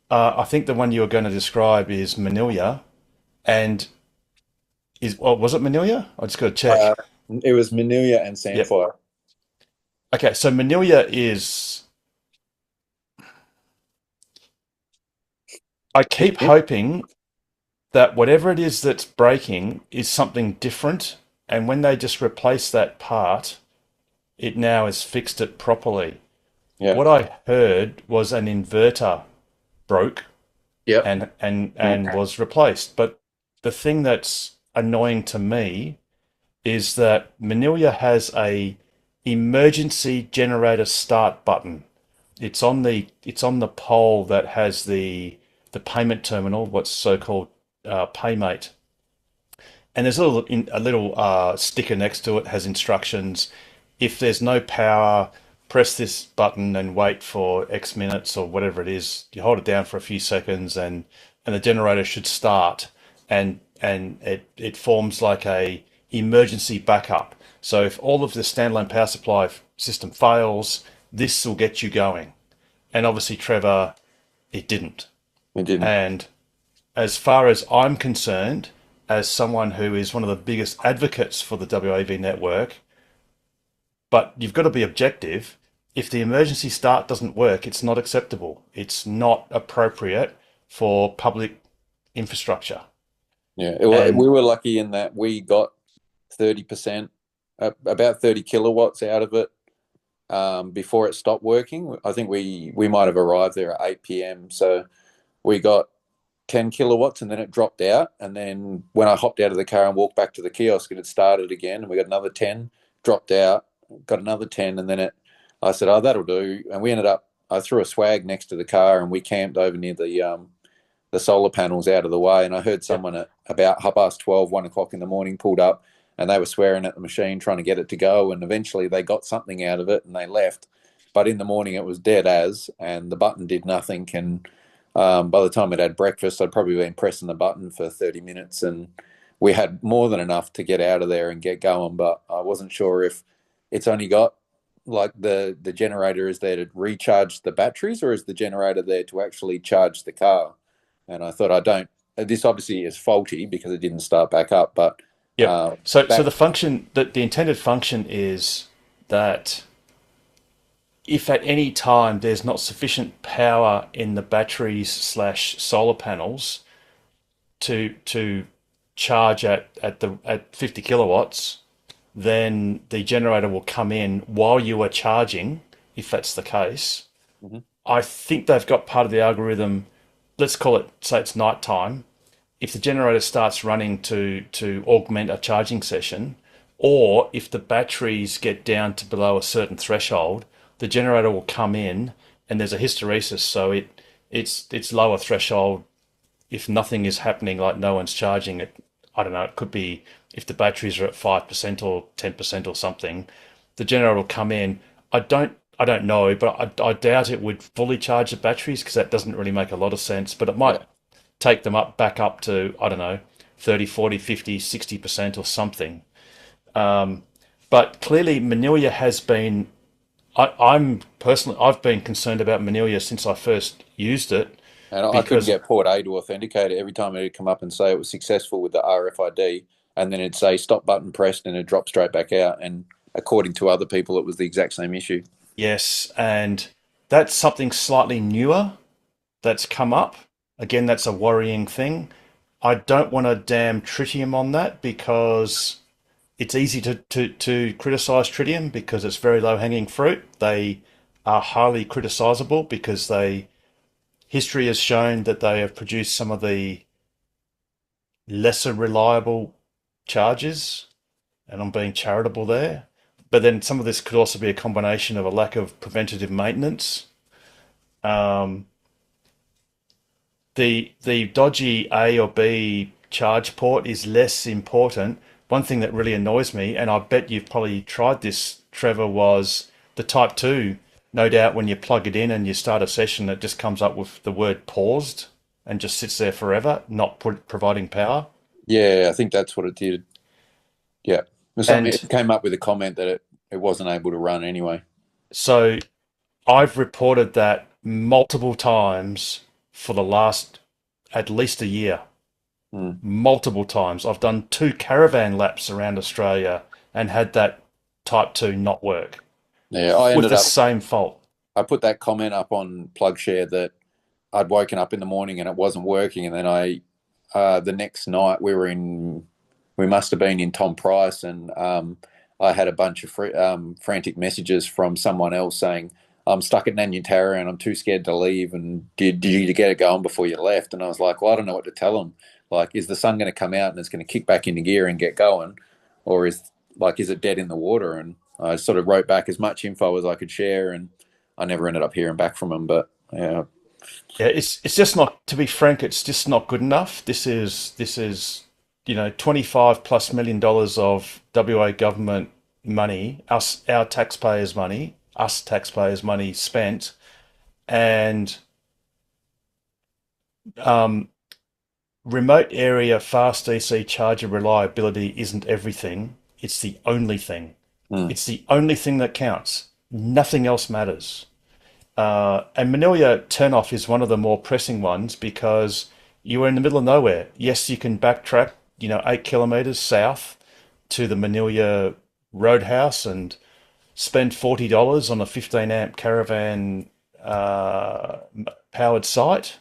I think the one you were going to describe is Manila, and was it Manila? I just got to check. It was Manila and Sandfire. Yep. Okay, so Manila is. I keep hoping that whatever it is that's breaking is something different, and when they just replace that part, it now has fixed it properly. Yeah. What I heard was an inverter broke, and was replaced. But the thing that's annoying to me is that Manila has a emergency generator start button. It's on the pole that has the payment terminal, what's so-called PayMate. And there's a little sticker next to it, has instructions. If there's no power, press this button and wait for X minutes or whatever it is. You hold it down for a few seconds and and the generator should start, and it forms like a emergency backup. So if all of the standalone power supply system fails, this will get you going. And obviously, Trevor, it didn't. It didn't. And as far as I'm concerned, as someone who is one of the biggest advocates for the WAV network, but you've got to be objective. If the emergency start doesn't work, it's not acceptable. It's not appropriate for public infrastructure. Yeah, we were lucky in that we got 30%, about 30 kilowatts out of it before it stopped working. I think we might have arrived there at 8 p.m. So we got 10 kilowatts and then it dropped out. And then when I hopped out of the car and walked back to the kiosk, and it started again, and we got another 10, dropped out, got another 10, and then I said, oh, that'll do. And we ended up, I threw a swag next to the car and we camped over near the solar panels out of the way. And I heard someone at about 12:30, 1 o'clock in the morning pulled up, and they were swearing at the machine, trying to get it to go. And eventually they got something out of it and they left. But in the morning it was dead and the button did nothing. And by the time I'd had breakfast, I'd probably been pressing the button for 30 minutes, and we had more than enough to get out of there and get going. But I wasn't sure if it's only got, like, the generator is there to recharge the batteries, or is the generator there to actually charge the car? And I thought, this obviously is faulty because it didn't start back up. But yeah, so the function, the intended function is that if at any time there's not sufficient power in the batteries / solar panels to charge at 50 kilowatts, then the generator will come in while you are charging, if that's the case. Mm-hmm. I think they've got part of the algorithm, let's call it, say it's nighttime. If the generator starts running to augment a charging session, or if the batteries get down to below a certain threshold, the generator will come in and there's a hysteresis. So it's lower threshold if nothing is happening, like no one's charging it. I don't know, it could be if the batteries are at 5% or 10% or something, the generator will come in. I don't know, but I doubt it would fully charge the batteries, because that doesn't really make a lot of sense. But it might take them back up to, I don't know, 30, 40, 50, 60% or something. But clearly Manilia has been, I've been concerned about Manilia since I first used it. And I couldn't get Port A to authenticate it. Every time it'd come up and say it was successful with the RFID, and then it'd say stop button pressed, and it'd drop straight back out. And according to other people, it was the exact same issue. Yes, and that's something slightly newer that's come up. Again, that's a worrying thing. I don't want to damn Tritium on that, because it's easy to criticize Tritium because it's very low-hanging fruit. They are highly criticizable because history has shown that they have produced some of the lesser reliable charges, and I'm being charitable there. But then some of this could also be a combination of a lack of preventative maintenance. The dodgy A or B charge port is less important. One thing that really annoys me, and I bet you've probably tried this, Trevor, was the Type 2. No doubt when you plug it in and you start a session, it just comes up with the word paused and just sits there forever, not providing power. Yeah, I think that's what it did. Yeah. It came up with a comment that it wasn't able to run anyway. So I've reported that multiple times for the last at least a year. Multiple times. I've done 2 caravan laps around Australia and had that Type 2 not work. Yeah, I ended with the same fault. I put that comment up on PlugShare that I'd woken up in the morning and it wasn't working, and then the next night we must have been in Tom Price, and I had a bunch of frantic messages from someone else saying, I'm stuck at Nanyatara and I'm too scared to leave, and did you get it going before you left? And I was like, well, I don't know what to tell them. Like, is the sun going to come out and it's going to kick back into gear and get going, or is it dead in the water? And I sort of wrote back as much info as I could share, and I never ended up hearing back from them. But yeah, it's just not, to be frank, it's just not good enough. This is $25+ million of WA government money, our taxpayers' money spent, and remote area fast DC charger reliability isn't everything. It's the only thing. It's the only thing that counts. Nothing else matters. And Manila turnoff is one of the more pressing ones because you were in the middle of nowhere. Yes, you can backtrack, 8 kilometers south to the Manila Roadhouse and spend $40 on a 15 amp caravan powered site.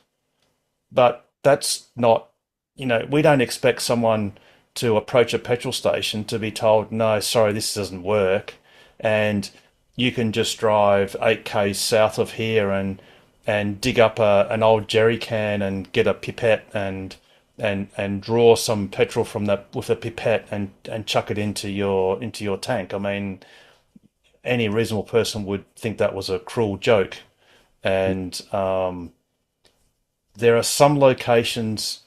But that's not, we don't expect someone to approach a petrol station to be told, no, sorry, this doesn't work. And you can just drive 8K south of here and dig up an old jerry can and get a pipette and draw some petrol from that with a pipette and chuck it into your tank. I mean, any reasonable person would think that was a cruel joke. And there are some locations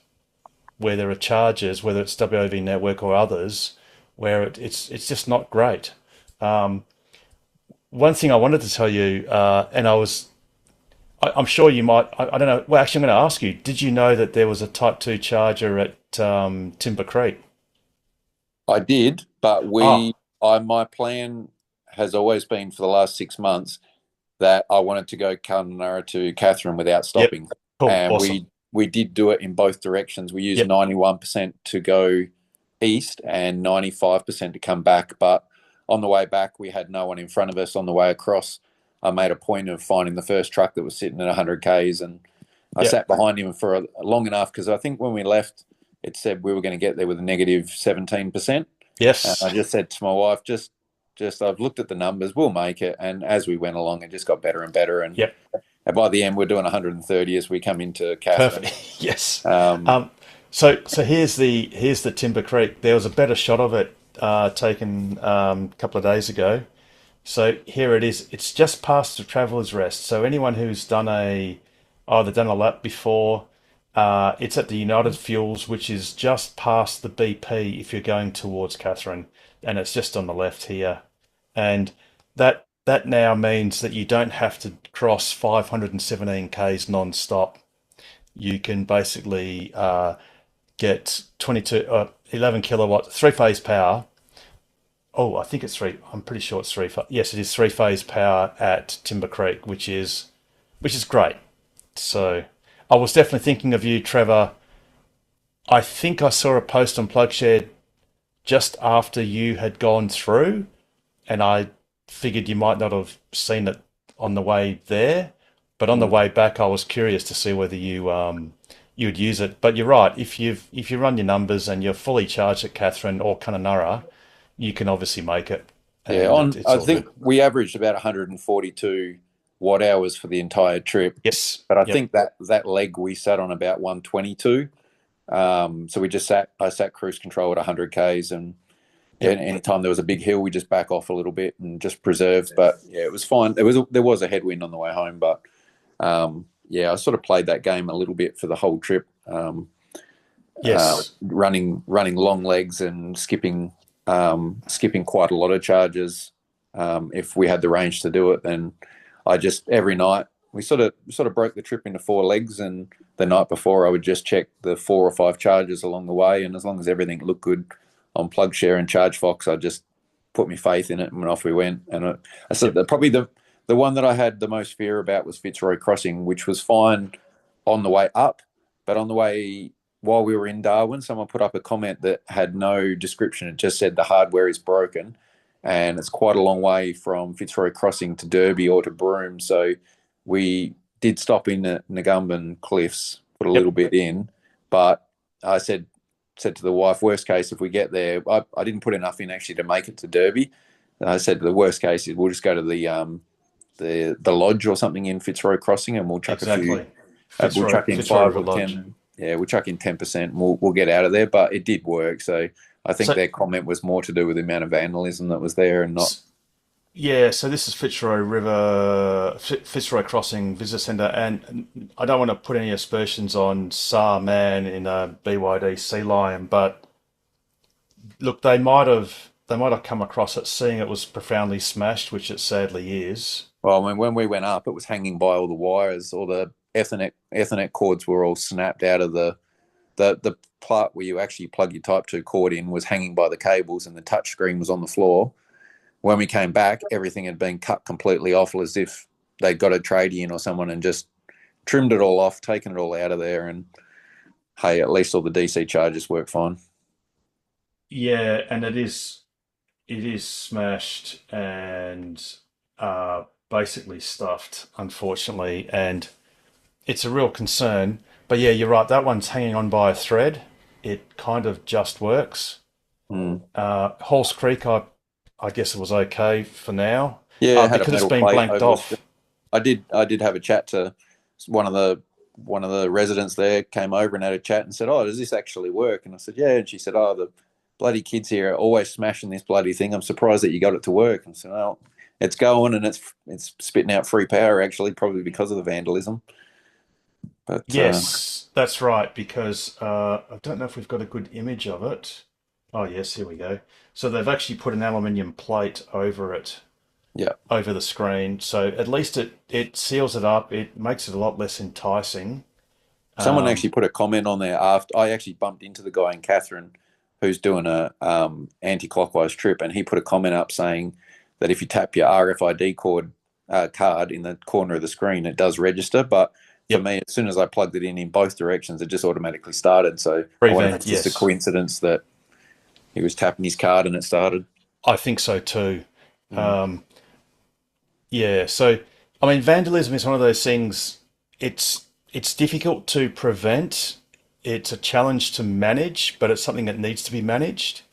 where there are chargers, whether it's WAV Network or others, where it's just not great. One thing I wanted to tell you, and I'm sure you might, I don't know, well, actually I'm going to ask you, did you know that there was a Type 2 charger at Timber Creek? I did, but my plan has always been for the last 6 months that I wanted to go Kununurra to Katherine without stopping. Yep. Cool. And Awesome. we did do it in both directions. We used 91% to go east and 95% to come back. But on the way back, we had no one in front of us. On the way across, I made a point of finding the first truck that was sitting at 100 Ks, and I sat behind him for long enough because I think when we left, it said we were going to get there with a negative 17%. Yes. And I just said to my wife, just I've looked at the numbers, we'll make it. And as we went along, it just got better and better. And by the end, we're doing 130 as we come into Katherine. Perfect. Yes. So here's the Timber Creek. There was a better shot of it taken a couple of days ago. So here it is. It's just past the Traveller's Rest. So anyone who's done a lap before, it's at the United Fuels, which is just past the BP if you're going towards Katherine, and it's just on the left here. And that now means that you don't have to cross 517 Ks non-stop. You can basically get 11 kilowatt, 3-phase power. Oh, I think it's three. I'm pretty sure it's three. Yes, it is 3-phase power at Timber Creek, which is great. So I was definitely thinking of you, Trevor. I think I saw a post on PlugShare just after you had gone through, and I figured you might not have seen it on the way there, but on the way back, I was curious to see whether you would use it. But you're right. If you run your numbers and you're fully charged at Katherine or Kununurra, you can obviously make it. I think we averaged about 142 watt hours for the entire trip. Yes. But I think that leg we sat on about 122. So I sat cruise control at 100 Ks, and anytime there was a big hill, we just back off a little bit and just preserve. But yeah, it was fine. There was a headwind on the way home, but I sort of played that game a little bit for the whole trip. Running long legs and skipping quite a lot of charges. If we had the range to do it, then I just every night we sort of broke the trip into 4 legs, and the night before I would just check the 4 or 5 charges along the way, and as long as everything looked good on PlugShare and ChargeFox, I just put my faith in it and off we went. And I said that probably the one that I had the most fear about was Fitzroy Crossing, which was fine on the way up, but on the way while we were in Darwin, someone put up a comment that had no description. It just said the hardware is broken, and it's quite a long way from Fitzroy Crossing to Derby or to Broome. So we did stop in at Ngumban Cliffs, put a little bit in, but I said to the wife, worst case, if we get there, I didn't put enough in actually to make it to Derby. And I said the worst case is we'll just go to the lodge or something in Fitzroy Crossing, and we'll chuck a few. We'll chuck in 5 or 10. Yeah, we'll chuck in 10%. And we'll get out of there, but it did work. So I think their comment was more to do with the amount of vandalism that was there and not. Yeah, so this is Fitzroy Crossing Visitor Centre, and I don't want to put any aspersions on SAR Man in a BYD Sea Lion, but look, they might have come across it, seeing it was profoundly smashed, which it sadly is. Well, I mean, when we went up, it was hanging by all the wires, all the Ethernet cords were all snapped out of the the part where you actually plug your Type 2 cord in was hanging by the cables, and the touch screen was on the floor. When we came back, everything had been cut completely off, as if they'd got a tradie in or someone and just trimmed it all off, taken it all out of there, and hey, at least all the DC chargers work fine. Yeah, and it is smashed and basically stuffed, unfortunately, and it's a real concern. But yeah, you're right. That one's hanging on by a thread. It kind of just works. Halls Creek, I guess it was okay for now. Yeah, because it's been blanked off. I did have a chat to one of the residents there. Came over and had a chat and said, "Oh, does this actually work?" And I said, "Yeah." And she said, "Oh, the bloody kids here are always smashing this bloody thing. I'm surprised that you got it to work." And I said, "Well, it's going and it's spitting out free power, actually, probably because of the vandalism." But yes, that's right. Because I don't know if we've got a good image of it. Oh yes, here we go. So they've actually put an aluminium plate over it. Yeah. Over the screen. So at least it seals it up. It makes it a lot less enticing. Someone actually put a comment on there after I actually bumped into the guy in Catherine who's doing a anti-clockwise trip, and he put a comment up saying that if you tap your RFID card in the corner of the screen, it does register. But for me, as soon as I plugged it in both directions, it just automatically started. So I wonder if it's just a coincidence that he was tapping his card and it started. I think so too. Yeah, so I mean, vandalism is one of those things. It's difficult to prevent. It's a challenge to manage, but it's something that needs to be managed.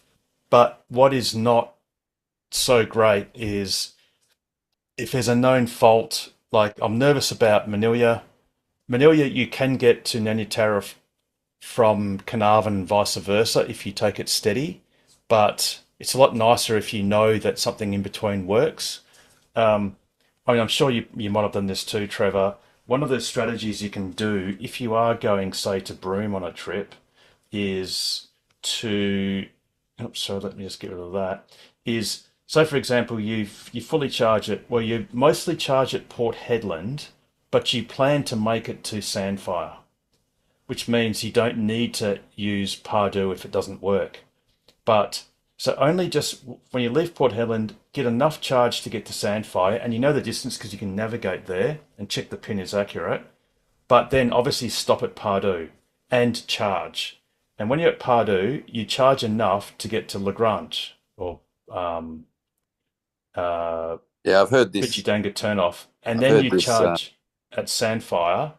But what is not so great is if there's a known fault. Like I'm nervous about Manila. Manila, you can get to Nanyatara from Carnarvon and vice versa if you take it steady, but it's a lot nicer if you know that something in between works. I mean, I'm sure you might have done this too, Trevor. One of the strategies you can do if you are going, say, to Broome on a trip is to... Oops, sorry, let me just get rid of that. Is, so for example, you fully charge it, well, you mostly charge at Port Hedland, but you plan to make it to Sandfire, which means you don't need to use Pardue if it doesn't work. But so only just when you leave Port Hedland, get enough charge to get to Sandfire, and you know the distance because you can navigate there and check the pin is accurate. But then obviously stop at Pardue and charge. And when you're at Pardue, you charge enough to get to Lagrange or yeah, I've heard this. Bidgidanga turnoff, and then you charge at Sandfire.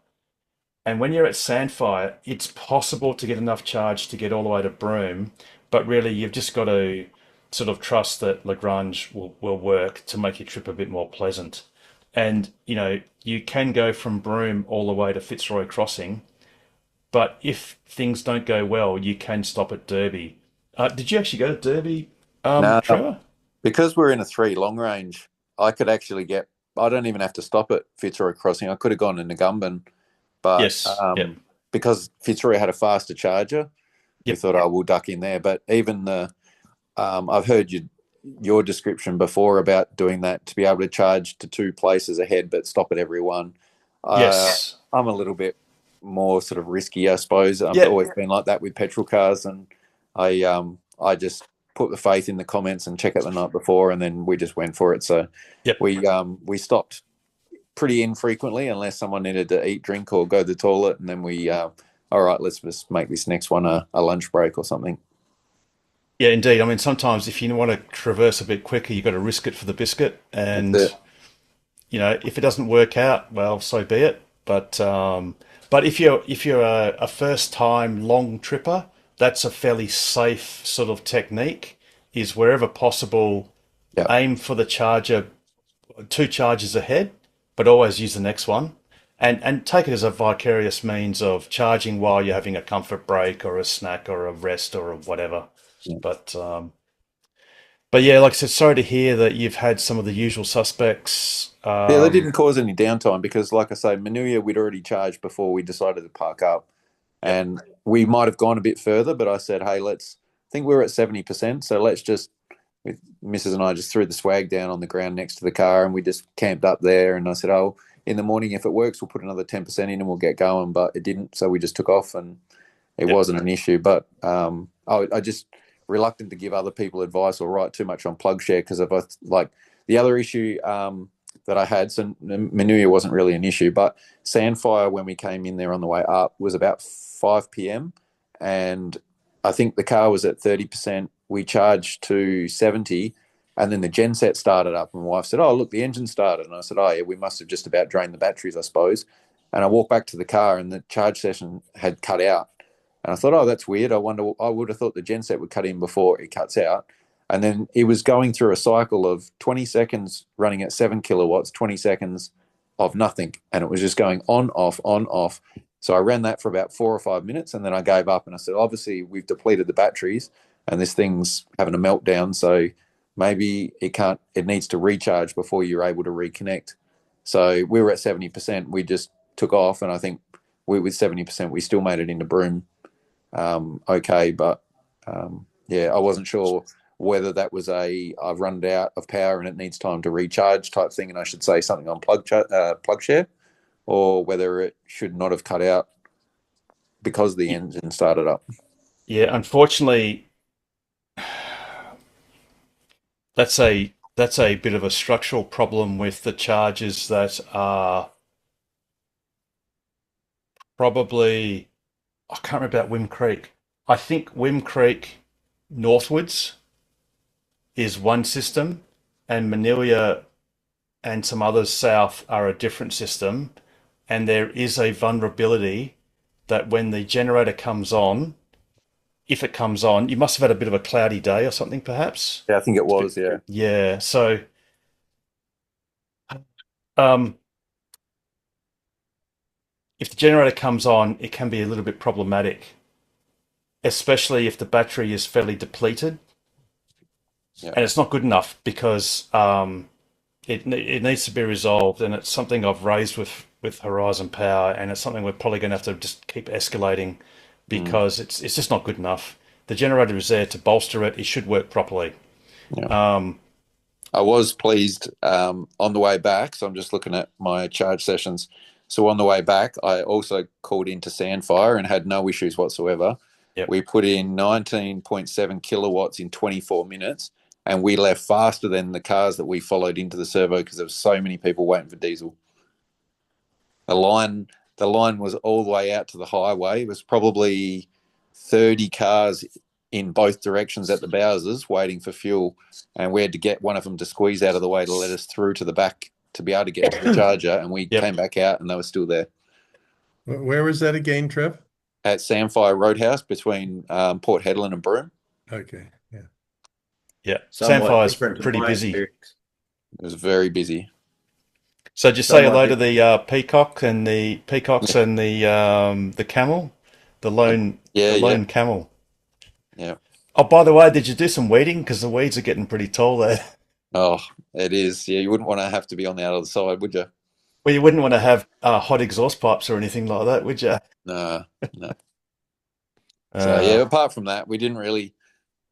And when you're at Sandfire, it's possible to get enough charge to get all the way to Broome. But really, you've just got to sort of trust that Lagrange will work to make your trip a bit more pleasant. And, you know, you can go from Broome all the way to Fitzroy Crossing. But if things don't go well, you can stop at Derby. Did you actually go to Derby, No, Trevor? because we're in a 3 long range, I could actually I don't even have to stop at Fitzroy Crossing. I could have gone to Negumban. But Yes. because Fitzroy had a faster charger, we thought, oh, we'll duck in there. But even I've heard your description before about doing that to be able to charge to 2 places ahead, but stop at every one. Yes. I'm a little bit more sort of risky, I suppose. I've always been like that with petrol cars, and I just put the faith in the comments and check it the night before, and then we just went for it. So we stopped pretty infrequently unless someone needed to eat, drink, or go to the toilet, and then we all right, let's just make this next one a lunch break or something. Yeah, indeed. I mean, sometimes if you want to traverse a bit quicker, you've got to risk it for the biscuit. And, you know, if it doesn't work out, well, so be it. But if you're a first-time long tripper, that's a fairly safe sort of technique, is wherever possible, aim for the charger 2 charges ahead, but always use the next one. And take it as a vicarious means of charging while you're having a comfort break or a snack or a rest or whatever. Yeah. But yeah, like I said, sorry to hear that you've had some of the usual suspects. They didn't cause any downtime because, like I say, Manuia we'd already charged before we decided to park up. And we might have gone a bit further, but I said, hey, I think we're at 70%, so let's just, with Mrs. and I just threw the swag down on the ground next to the car and we just camped up there. And I said, oh, in the morning, if it works, we'll put another 10% in and we'll get going. But it didn't, so we just took off and it wasn't an issue. But I just reluctant to give other people advice or write too much on PlugShare because of like the other issue that I had. So Manuia wasn't really an issue, but Sandfire, when we came in there on the way up, was about 5 p.m. and I think the car was at 30%. We charged to 70, and then the genset started up. And my wife said, "Oh, look, the engine started." And I said, "Oh, yeah, we must have just about drained the batteries, I suppose." And I walked back to the car, and the charge session had cut out. And I thought, "Oh, that's weird. I wonder." I would have thought the genset would cut in before it cuts out. And then it was going through a cycle of 20 seconds running at 7 kilowatts, 20 seconds of nothing, and it was just going on, off, on, off. So I ran that for about 4 or 5 minutes, and then I gave up. And I said, obviously, we've depleted the batteries, and this thing's having a meltdown. So maybe it needs to recharge before you're able to reconnect. So we were at 70%. We just took off, and I think with 70%, we still made it into Broome okay. But yeah, I wasn't sure whether that was I've run out of power and it needs time to recharge type thing, and I should say something on PlugShare, or whether it should not have cut out because the engine started up. Yeah, unfortunately, that's a bit of a structural problem with the chargers that are probably, I can't remember about Wim Creek. I think Wim Creek northwards is one system, and Manuia and some others south are a different system. And there is a vulnerability that when the generator comes on, if it comes on, you must have had a bit of a cloudy day or something, perhaps. Yeah, I think it was. Yeah. Yeah. So, if the generator comes on, it can be a little bit problematic, especially if the battery is fairly depleted. Yeah. And it's not good enough because it needs to be resolved, and it's something I've raised with Horizon Power, and it's something we're probably going to have to just keep escalating because it's just not good enough. The generator is there to bolster it. It should work properly. Yeah. I was pleased on the way back, so I'm just looking at my charge sessions. So on the way back, I also called into Sandfire and had no issues whatsoever. Yep. We put in 19.7 kilowatts in 24 minutes, and we left faster than the cars that we followed into the servo because there were so many people waiting for diesel. The line was all the way out to the highway. It was probably 30 cars in both directions at the Bowsers waiting for fuel, and we had to get one of them to squeeze out of the way to let us through to the back to be able to get to the charger, and we came back out and they were still there. Where was that again, Trev? At Sandfire Roadhouse between Port Hedland and Broome. Okay, yeah. Yeah, Sandfire's pretty busy. It was very busy. So just say hello to the peacock and the peacocks and the camel, the lone camel. Yeah. Oh, by the way, did you do some weeding? Because the weeds are getting pretty tall there. Oh, it is. Yeah, you wouldn't want to have to be on the other side, would you? Well, you wouldn't want to have hot exhaust pipes or anything like that, would you? No. So yeah, apart from that, we didn't really.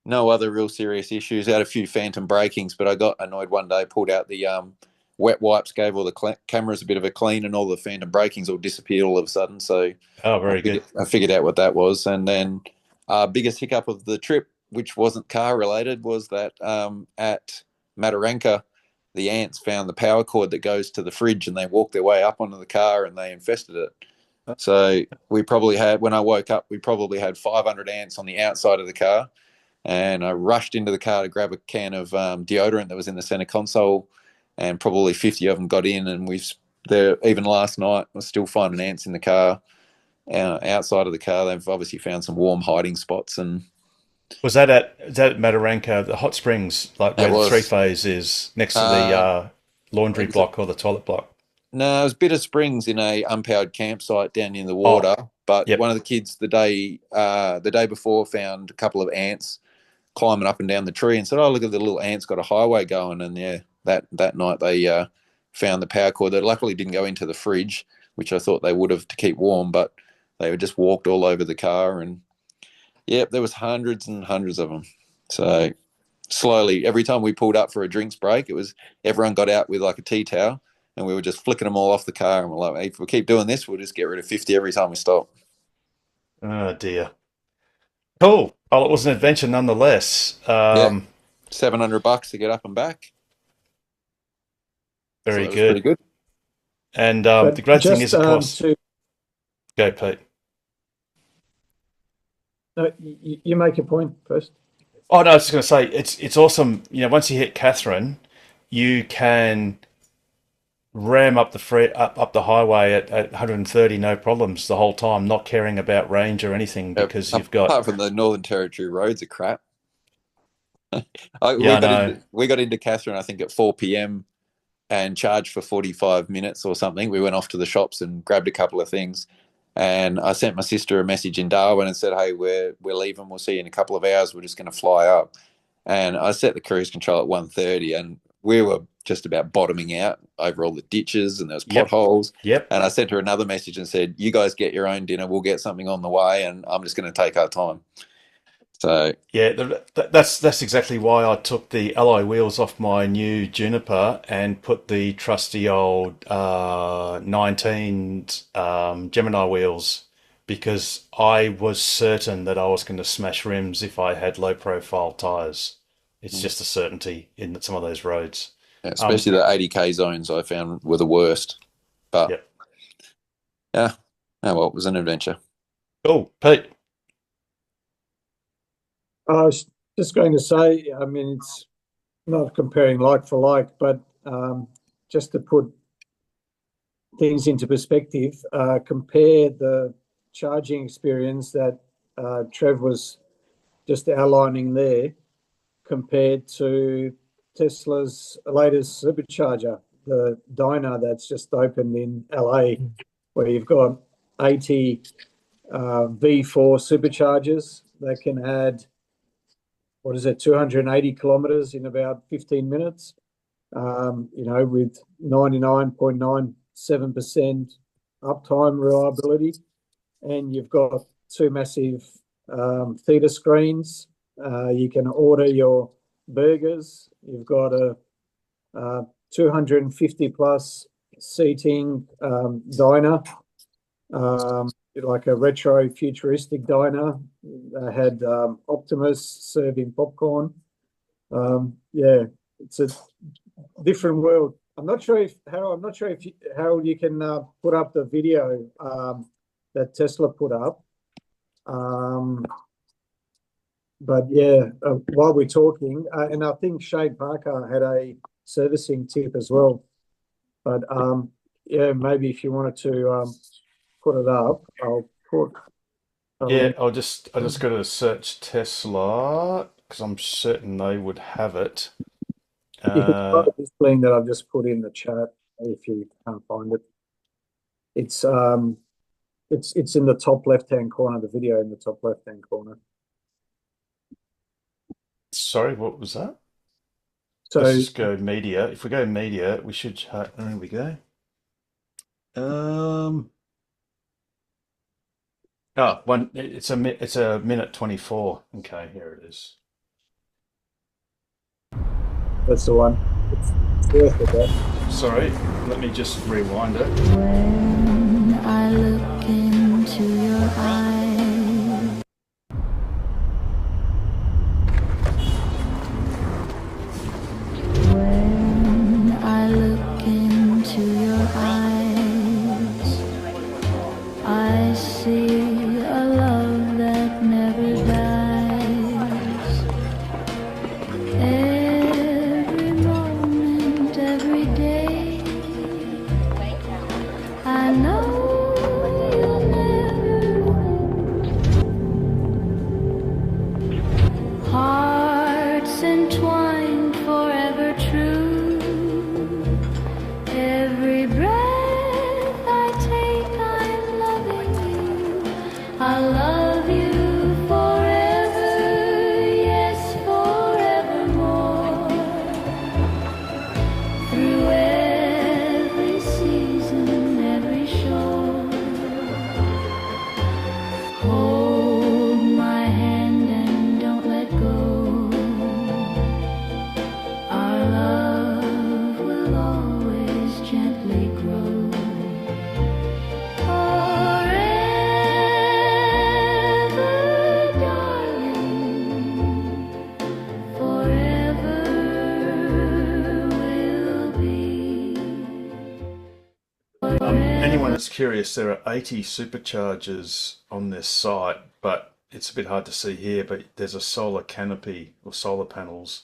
No other real serious issues. I had a few phantom brakings, but I got annoyed one day, pulled out the wet wipes, gave all the cameras a bit of a clean, and all the phantom brakings all disappeared all of a sudden. So very good. I figured out what that was. And then biggest hiccup of the trip, which wasn't car related, was that at Mataranka, the ants found the power cord that goes to the fridge, and they walked their way up onto the car and they infested it. So we probably had, when I woke up, we probably had 500 ants on the outside of the car. And I rushed into the car to grab a can of deodorant that was in the center console, and probably 50 of them got in. And even last night, we're still finding ants in the car, outside of the car. They've obviously found some warm hiding spots. And was that at Mataranka, the hot springs, like where the three-phase is next to the laundry block or the toilet block? No, it was Bitter Springs in a unpowered campsite down in the water. But one of the kids the day before found a couple of ants climbing up and down the tree and said, "Oh, look at the little ants got a highway going." And yeah, that night they found the power cord that luckily didn't go into the fridge, which I thought they would have to keep warm, but they were just walked all over the car. And yeah, there was hundreds and hundreds of them. So slowly, every time we pulled up for a drinks break, it was everyone got out with like a tea towel, and we were just flicking them all off the car. And we're like, hey, if we keep doing this, we'll just get rid of 50 every time we stop. Oh dear. Cool. Well, it was an adventure nonetheless. Yeah. $700 to get up and back. Very So that was good. pretty good. And the great thing is, of course, go, Pete. No, you make your point first. Oh no, I was just going to say it's awesome. You know, once you hit Katherine, you can ram up the highway at 130 no problems the whole time, not caring about range or anything, because you've got, apart from the Northern Territory roads are crap. We got into Katherine, I think, at 4 p.m. and charged for 45 minutes or something. We went off to the shops and grabbed a couple of things. And I sent my sister a message in Darwin and said, hey, we're leaving. We'll see you in a couple of hours. We're just going to fly up. And I set the cruise control at 1:30, and we were just about bottoming out over all the ditches, and there was potholes. Yep. And I sent her another message and said, you guys get your own dinner. We'll get something on the way, and I'm just going to take our time. So yeah, that's exactly why I took the alloy wheels off my new Juniper and put the trusty old 19 Gemini wheels, because I was certain that I was going to smash rims if I had low profile tires. It's just a certainty in some of those roads. Yeah, especially the 80k zones I found were the worst. But yeah, well, it was an adventure. Cool. Pete. I was just going to say, I mean, it's not comparing like for like, but just to put things into perspective, compare the charging experience that Trev was just outlining there compared to Tesla's latest supercharger, the Dyna that's just opened in LA, where you've got 80 V4 superchargers that can add, 280 kilometers in about 15 minutes, with 99.97% uptime reliability. And you've got two massive theater screens. You can order your burgers. You've got a 250 plus seating diner, like a retro futuristic diner. I had Optimus serving popcorn. It's a different world. I'm not sure if Harold, you can put up the video that Tesla put up. But yeah, while we're talking, and I think Shane Parker had a servicing tip as well. But maybe if you wanted to put it up, I'll put. I just got to search Tesla because I'm certain they would have it. You can try this link that I've just put in the chat if you can't find it. It's in the top left-hand corner. The video in the top left-hand corner. Sorry, what was that? So let's just go media. If we go media, we should. There we go. It's a minute 24. Okay, here it is. That's the one. It's worth it, though. Sorry, let me just rewind it. When I look into your eyes. When I look into your eyes, I see a love that never dies. Every moment, every day, I know curious. There are 80 superchargers on this site, but it's a bit hard to see here. But there's a solar canopy or solar panels,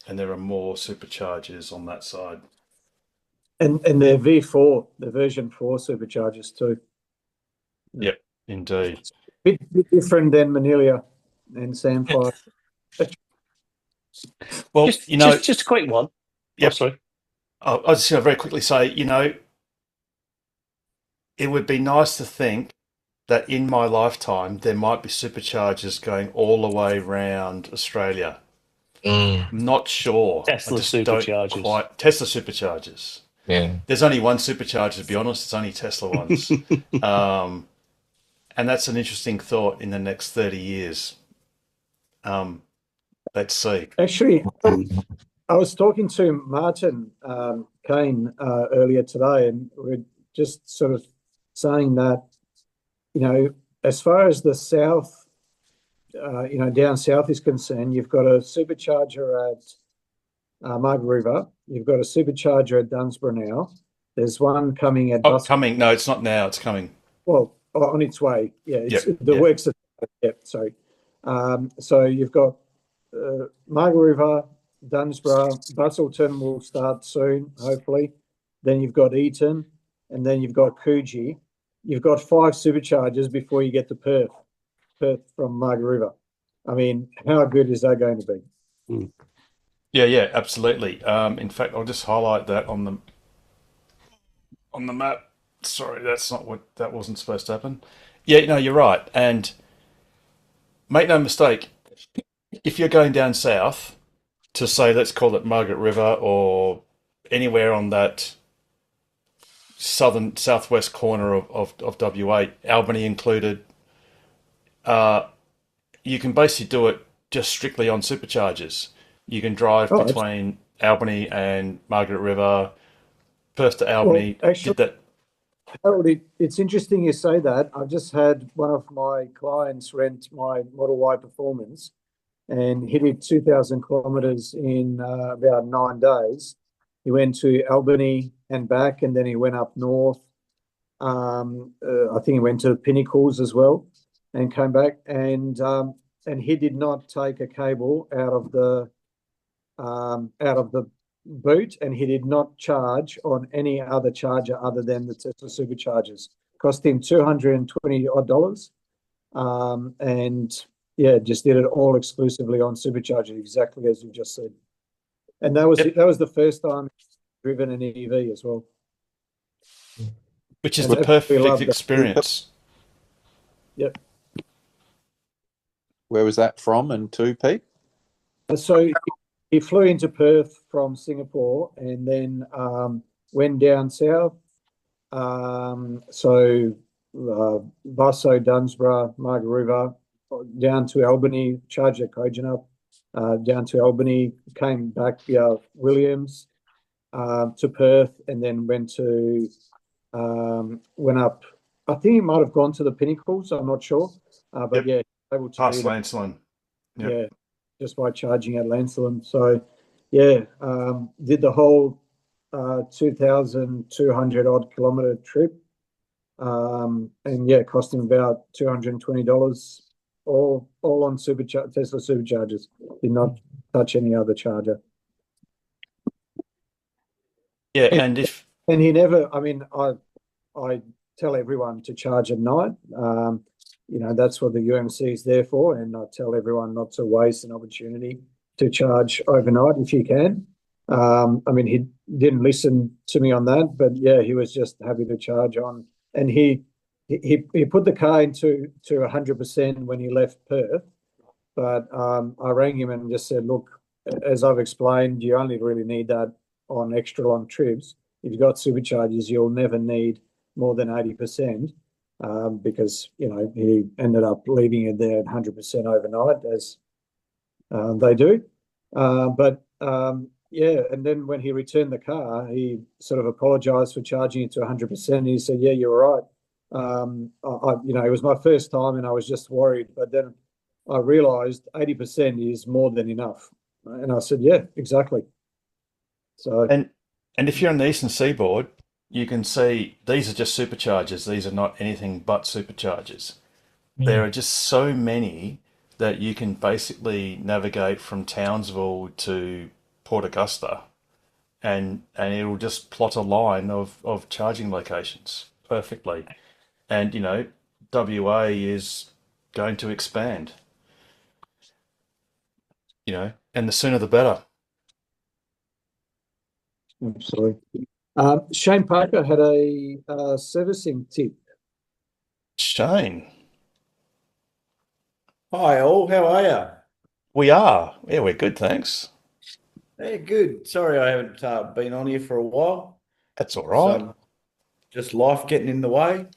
and there are more superchargers on that side. And they're V4, the version 4 superchargers too. Yep, indeed. Bit different than Manilia and Samphire. Well, just a quick one. Yep. Oh, sorry. I was just going to very quickly say, it would be nice to think that in my lifetime there might be superchargers going all the way around Australia. I'm not sure. Tesla superchargers. Tesla superchargers. Yeah. There's only one supercharger, to be honest. It's only Tesla ones. And that's an interesting thought in the next 30 years. Let's see. Actually, I was talking to Martin Kane earlier today, and we're just sort of saying that, as far as the south, down south is concerned, you've got a supercharger at Margaret River. You've got a supercharger at Dunsborough now. There's one coming at... coming. No, it's not now. It's coming. Well, on its way. Yeah, works. Sorry. So you've got Margaret River, Dunsborough, Busselton will start soon, hopefully. Then you've got Eton, and then you've got Coogee. You've got 5 superchargers before you get to Perth from Margaret River. I mean, how good is that going to be? Yeah, absolutely. In fact, I'll just highlight that on the map. Sorry, that wasn't supposed to happen. Yeah, no, you're right. And make no mistake, if you're going down south to say, let's call it Margaret River or anywhere on that southwest corner of WA, Albany included, you can basically do it just strictly on superchargers. You can drive between Albany and Margaret River, Perth to Albany. Well, actually, Harold, it's interesting you say that. I've just had one of my clients rent my Model Y Performance, and he did 2,000 kilometres in about 9 days. He went to Albany and back, and then he went up north. I think he went to Pinnacles as well, and came back. And he did not take a cable out of the boot, and he did not charge on any other charger other than the Tesla superchargers. Cost him $220 odd, and just did it all exclusively on superchargers, exactly as you just said. And that was the first time driven an EV as well, which is the perfect experience. Yep. Where was that from and to, Pete? So he flew into Perth from Singapore and then went down south. Busso, Dunsborough, Margaret River, down to Albany, charged at Kojonup, down to Albany, came back via Williams to Perth, and then went up. I think he might have gone to the Pinnacles. I'm not sure, but able to past Lancelin. Yep. Yeah, just by charging at Lancelin. So, did the whole 2,200 odd kilometre trip, and cost him about $220. All on Tesla superchargers. Did not touch any other charger. Yeah, and he never. I mean, I tell everyone to charge at night. That's what the UMC is there for, and I tell everyone not to waste an opportunity to charge overnight if you can. He didn't listen to me on that, but he was just happy to charge on, and he put the car into 100% when he left Perth. But I rang him and just said, look, as I've explained, you only really need that on extra long trips. If you've got superchargers, you'll never need more than 80%. Because he ended up leaving it there at 100% overnight, as they do. And then when he returned the car, he sort of apologised for charging it to 100%. He said, "Yeah, you're right. It was my first time, and I was just worried. But then I realised 80% is more than enough." And I said, "Yeah, exactly." So and if you're on the eastern seaboard, you can see these are just superchargers. These are not anything but superchargers. There are just so many that you can basically navigate from Townsville to Port Augusta, and it'll just plot a line of charging locations perfectly. And WA is going to expand, and the sooner the better. Absolutely. Shane Parker had a servicing tip. Shane. Hi all, how are you? We are. Yeah, we're good, thanks. Yeah, good. Sorry I haven't been on here for a while. That's all right. Just life getting in the way.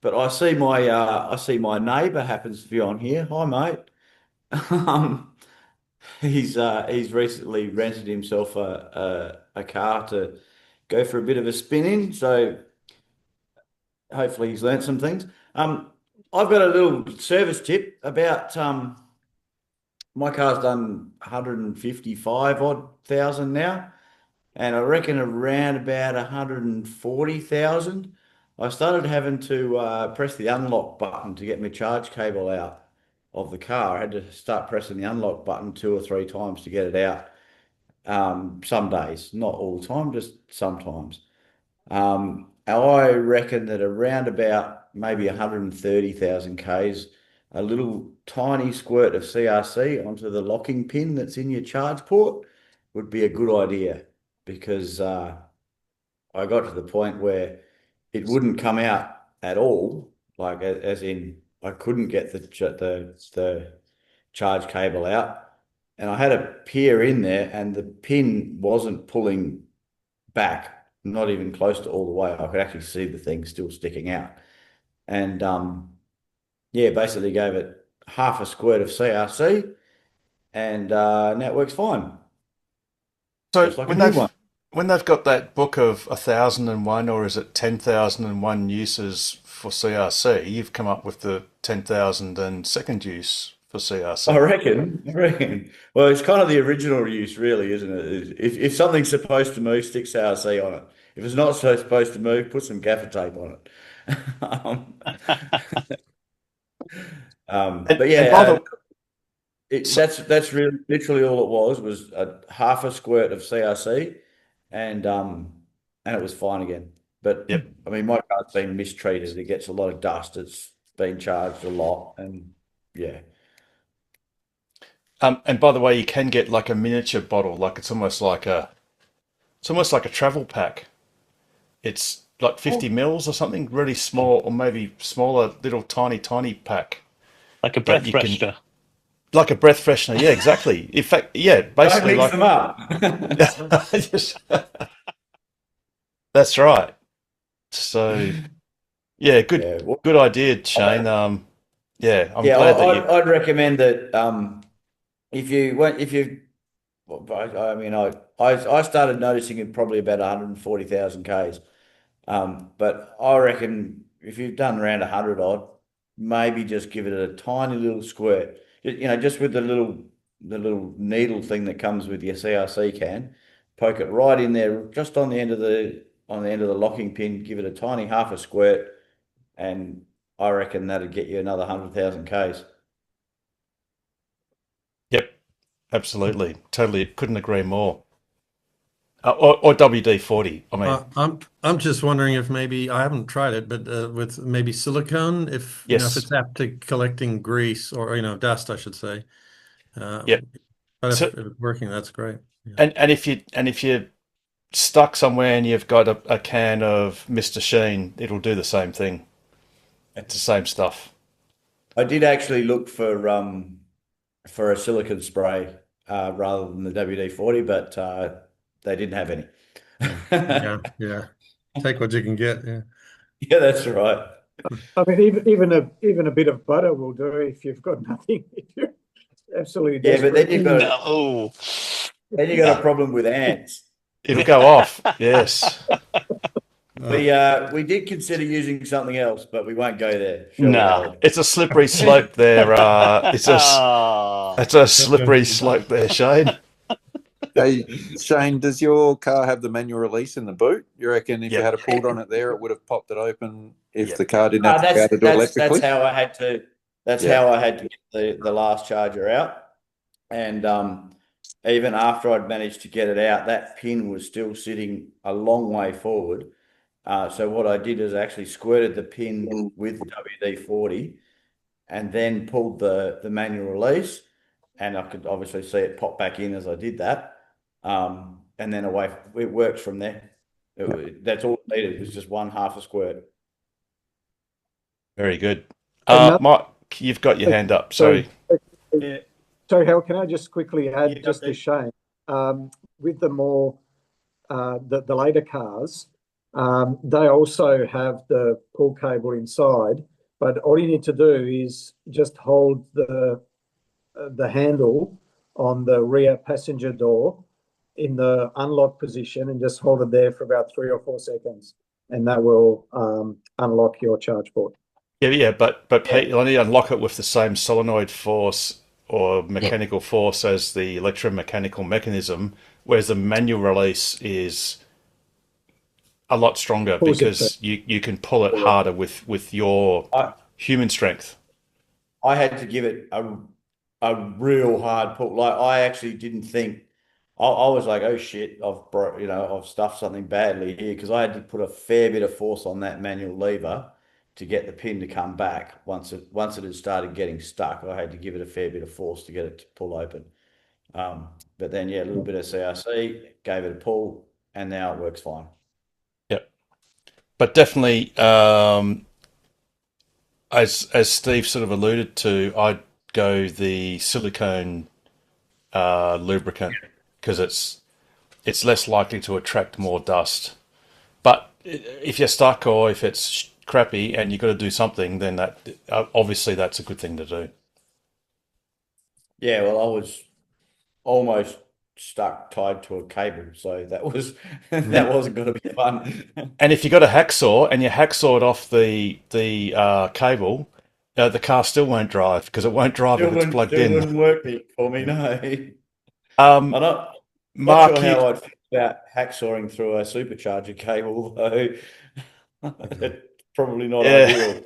But I see my neighbour happens to be on here. Hi, mate. He's recently rented himself a car to go for a bit of a spin in. So hopefully he's learnt some things. I've got a little service tip about my car's done 155 odd thousand now, and I reckon around about 140,000. I started having to press the unlock button to get my charge cable out of the car. I had to start pressing the unlock button 2 or 3 times to get it out. Some days, not all the time, just sometimes. I reckon that around about maybe 130,000 Ks, a little tiny squirt of CRC onto the locking pin that's in your charge port would be a good idea, because I got to the point where it wouldn't come out at all, like as in I couldn't get the charge cable out, and I had a peer in there and the pin wasn't pulling back, not even close to all the way. I could actually see the thing still sticking out. And yeah, basically gave it half a squirt of CRC, and now it works fine. So just like when they've got that book of 1,001, or is it 10,001 uses for CRC, you've come up with the 10,002nd use for CRC. I reckon. Well, it's kind of the original use, really, isn't it? If something's supposed to move, stick CRC on it. If it's not supposed to move, put some gaffer tape on it. But yeah, that's really literally all it was a half a squirt of CRC, and it was fine again. But yep. I mean, my car's been mistreated. It gets a lot of dust. It's been charged a lot, and yeah. And by the way, you can get like a miniature bottle, like it's almost like a travel pack. It's like 50 mils or something, really small, or maybe smaller, little tiny pack. Like a breath freshener. Like a breath freshener, yeah, exactly. In fact, yeah, basically Don't mix them up. That's right. So, yeah, good idea, Shane. I'm glad that I'd recommend that I started noticing it probably about 140,000 Ks. But I reckon if you've done around 100 odd, maybe just give it a tiny little squirt. Just with the little needle thing that comes with your CRC can, poke it right in there, just on the end of the locking pin. Give it a tiny half a squirt, and I reckon that'd get you another 100,000 Ks. Yep, absolutely, totally. Couldn't agree more. Or WD-40. I mean, I'm just wondering if maybe I haven't tried it, but with maybe silicone, if if it's apt to collecting grease or dust, I should say. Yep. But if it's working, that's great. Yeah. And if you're stuck somewhere and you've got a can of Mr. Sheen, it'll do the same thing. It's the same stuff. I did actually look for a silicone spray rather than the WD-40, but they didn't have any. yeah. Take what you can get. Yeah. Yeah, that's right. I mean, even a bit of butter will do if you've got nothing. You're absolutely desperate. Yeah, but then you've got a problem with ants. It'll go off. Yes. We did consider using something else, but we won't go there. No, it's a slippery slope there. It's a slippery slope there, Shane. Hey, Shane, does your car have the manual release in the boot? You reckon if you Yeah. had a pulled on it there, it would have popped it open if Yeah. the car didn't have to be able to do it electrically? That's how I had to. That's Yeah. how I had to get the last charger out, and even after I'd managed to get it out, that pin was still sitting a long way forward. So what I did is I actually squirted the pin with WD-40, and then pulled the manual release, and I could obviously see it pop back in as I did that. And then away, it worked from there. That's all it needed, was just one half a squirt. Very good. Mike, you've got your hand up. Sorry. Yeah. So, Hal, can I just quickly add just to Shane, with the more, the later cars, they also have the pull cable inside, but all you need to do is just hold the handle on the rear passenger door in the unlock position and just hold it there for about 3 or 4 seconds, and that will unlock your charge port. Yeah, but Pete, you'll only unlock it with the same solenoid force or mechanical force as the electromechanical mechanism, whereas the manual release is a lot stronger because you can pull it harder with your human strength. I had to give it a real hard pull. Like, I actually didn't think. I was like, oh shit, I've stuffed something badly here, because I had to put a fair bit of force on that manual lever to get the pin to come back. Once it had started getting stuck, I had to give it a fair bit of force to get it to pull open. But then, a little bit of CRC, gave it a pull, and now it works fine. Yep. But definitely, as Steve sort of alluded to, I'd go the silicone lubricant, because it's less likely to attract more dust. But if you're stuck or if it's crappy and you've got to do something, then that obviously that's a good thing to do. Yeah, well, I was almost stuck tied to a cable, so that wasn't going to be fun. And if you got a hacksaw and you hacksawed off the cable, the car still won't drive, because it won't drive if it's plugged in. It wouldn't work for me, no. Mark, not sure how I'd feel about hacksawing through a supercharger cable, though. Probably not ideal.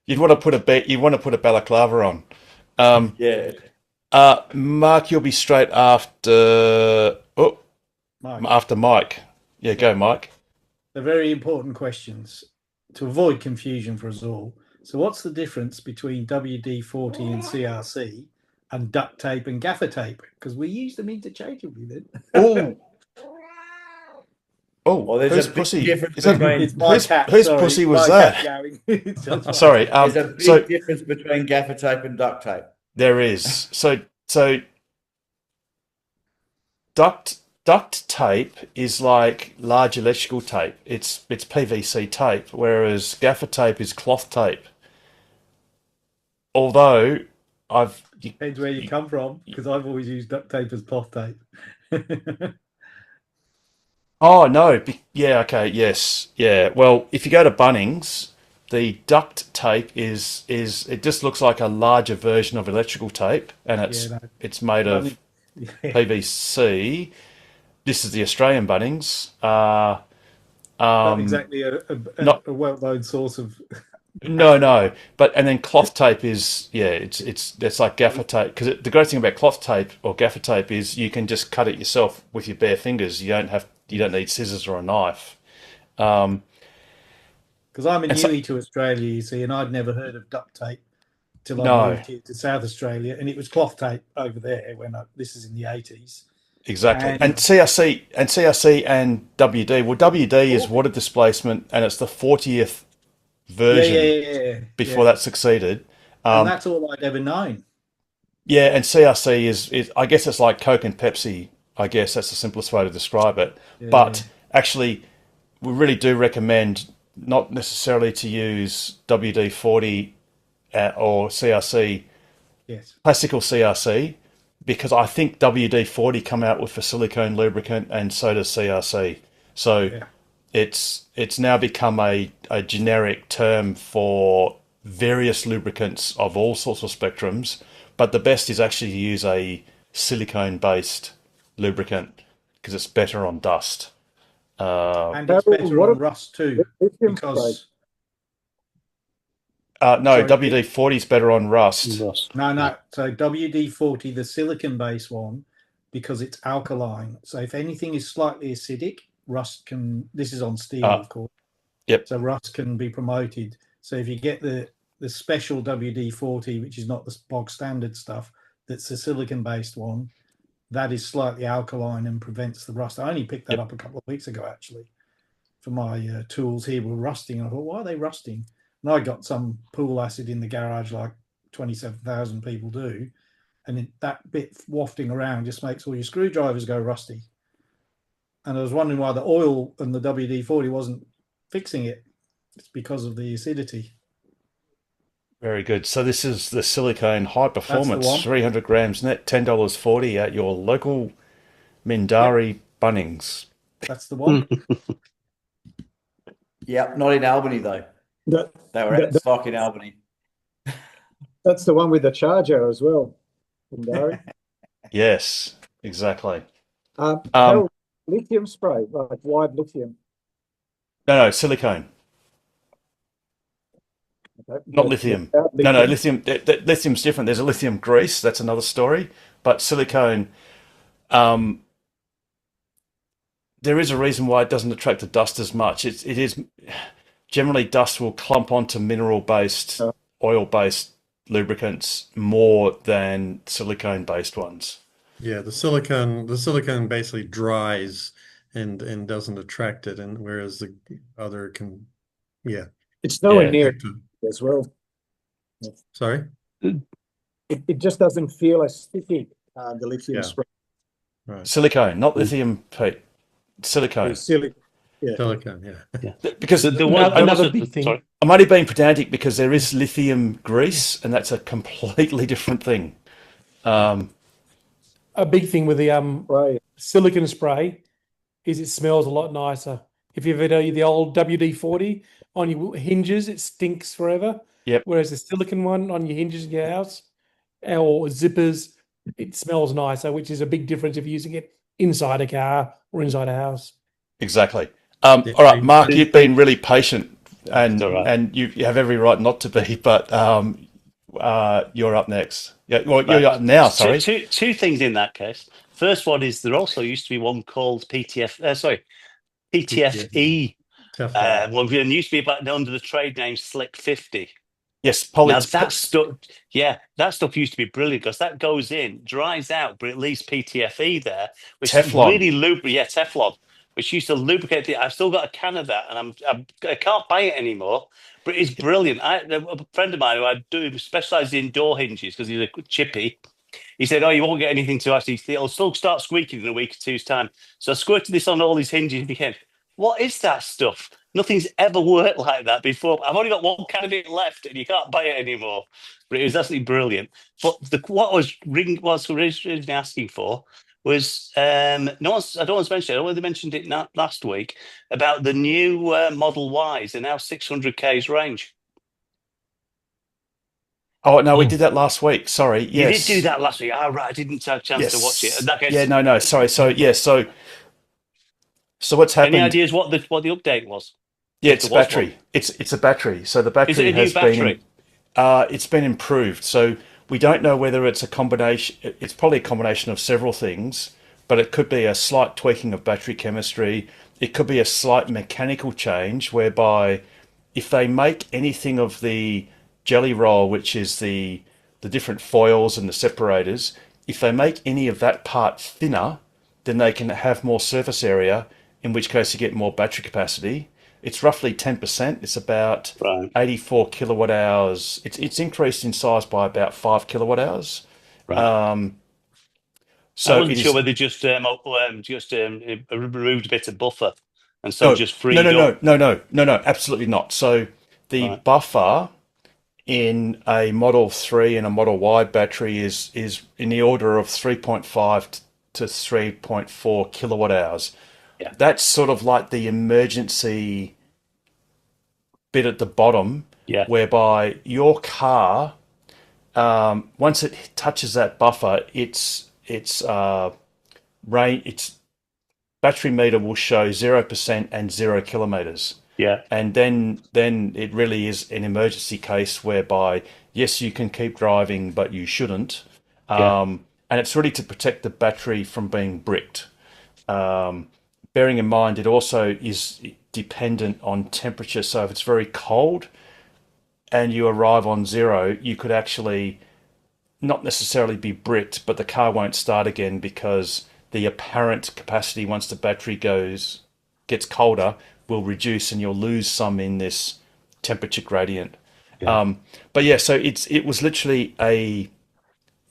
You'd want to put a balaclava on. Mark, you'll be straight after Mike. Yeah, go, Mike. They're very important questions to avoid confusion for us all. So, what's the difference between WD-40 and CRC, and duct tape and gaffer tape? Because we use them interchangeably then. Well, there's whose pussy? Whose pussy was that? Sorry. There's a big difference between gaffer tape and duct tape. There is. So duct tape is like large electrical tape. It's PVC tape, whereas gaffer tape is cloth tape. Although depends where you come from, because I've always used duct tape as cloth tape. Oh no! Yeah, okay, yes, yeah. Well, if you go to Bunnings, the duct tape is it just looks like a larger version of electrical tape, and it's made of PVC. This is the Australian Bunnings. Not exactly a well-known source of. No, and then cloth tape is it's like gaffer tape, because the great thing about cloth tape or gaffer tape is you can just cut it yourself with your bare fingers. You don't need scissors or a knife. Because I'm a newie to Australia, you see, and I'd never heard of duct tape till I moved here to South Australia, and it was cloth tape over there this is in the 80s. Exactly, and CRC and WD. Well, WD is water displacement, and it's the 40th version before that succeeded. And that's all I'd ever known. Yeah, and CRC is I guess it's like Coke and Pepsi. I guess that's the simplest way to describe it. But actually, we really do recommend not necessarily to use WD-40 or CRC, plastic or CRC, because I think WD-40 come out with a silicone lubricant, and so does CRC. So it's now become a generic term for various lubricants of all sorts of spectrums, but the best is actually to use a silicone-based lubricant because it's better on dust. And it's better on rust too, because no, WD-40 is better on rust. No. So WD-40, the silicon-based one, because it's alkaline. So if anything is slightly acidic, rust can. This is on steel, of course. Yep. So rust can be promoted. So if you get the special WD-40, which is not the bog standard stuff, that's the silicon-based one, that is slightly alkaline and prevents the rust. I only picked that up a couple of weeks ago, actually, for my tools here were rusting. I thought, why are they rusting? And I got some pool acid in the garage like 27,000 people do. And that bit wafting around just makes all your screwdrivers go rusty. And I was wondering why the oil and the WD-40 wasn't fixing it. It's because of the acidity. Very good. So this is the silicone high performance, 300 grams net, $10.40 at your local Mindari Bunnings. That's the one. Yep, not in Albany though. They were out of stock in Albany. That's the one with the charger as well, Mindari. Yes, exactly. Lithium spray, like wide lithium. No, silicone. Okay. Not lithium. No, lithium. Lithium's different. There's a lithium grease. That's another story. But silicone, there is a reason why it doesn't attract the dust as much. It is generally dust will clump onto mineral-based, oil-based lubricants more than silicone-based ones. Yeah, the silicone basically dries and doesn't attract it, and whereas the other can, it's nowhere near as well. Sorry, it just doesn't feel as sticky. The lithium spray. Right. Silicone, not lithium, Pete. Silicone. Silicone, yeah. Because another big thing. Sorry. I'm only being pedantic because there is lithium grease, and that's a completely different thing. A big thing with the silicone spray is it smells a lot nicer. If you've had the old WD-40 on your hinges, it stinks forever. Yep. Whereas the silicone one on your hinges in your house or zippers, it smells nicer, which is a big difference if you're using it inside a car or inside a house. Exactly. All right, Mark, you've been really patient, and you have every right not to be, but you're up next. Yeah, well, you're up now. Sorry. Two things in that case. First one is there also used to be one called PTFE. Well, it used to be under the trade name Slick 50. Yes, now that stuff used to be brilliant because that goes in, dries out, but it leaves PTFE there, which Teflon. is really Teflon, which used to lubricate it. I've still got a can of that, and I can't buy it anymore. But it's brilliant. A friend of mine who specializes in door hinges because he's a chippy. He said, "Oh, you won't get anything to actually. It'll still start squeaking in a week or two's time." So I squirted this on all these hinges. And again, what is that stuff? Nothing's ever worked like that before. I've only got one can of it left, and you can't buy it anymore. But it was absolutely brilliant. But what I was originally asking for was I don't want to mention it. I already mentioned it last week about the new Model Ys. They're now 600 k's range. Oh no, we did that last week. Sorry, yes, you did do that last week. Right, I didn't have a chance to watch it. In that case, no. Sorry. So what's happened? Any ideas what the update was? Yeah, it's a battery. It's a battery. So the battery is it a new battery? It's been improved. So we don't know whether it's a combination. It's probably a combination of several things, but it could be a slight tweaking of battery chemistry. It could be a slight mechanical change whereby if they make anything of the jelly roll, which is the different foils and the separators, if they make any of that part thinner, then they can have more surface area, in which case you get more battery capacity. It's roughly 10%. It's about 84 kilowatt hours. It's increased in size by about 5 kilowatt hours. Right. So I wasn't sure whether they just removed a bit of buffer and so just freed up. No, absolutely not. So the buffer in a Model 3 and a Model Y battery is in the order of 3.5 to 3.4 kilowatt hours. Yeah. That's sort of like the emergency bit at the bottom, whereby your car, once it touches that buffer, its its battery meter will show 0% and 0 kilometers. Yeah. And then it really is an emergency case whereby, yes, you can keep driving, but you shouldn't. And it's really to protect the battery from being bricked. Bearing in mind, it also is dependent on temperature. So if it's very cold and you arrive on 0, you could actually not necessarily be bricked, but the car won't start again because the apparent capacity, once the battery gets colder, will reduce and you'll lose some in this temperature gradient. But yeah, so it was literally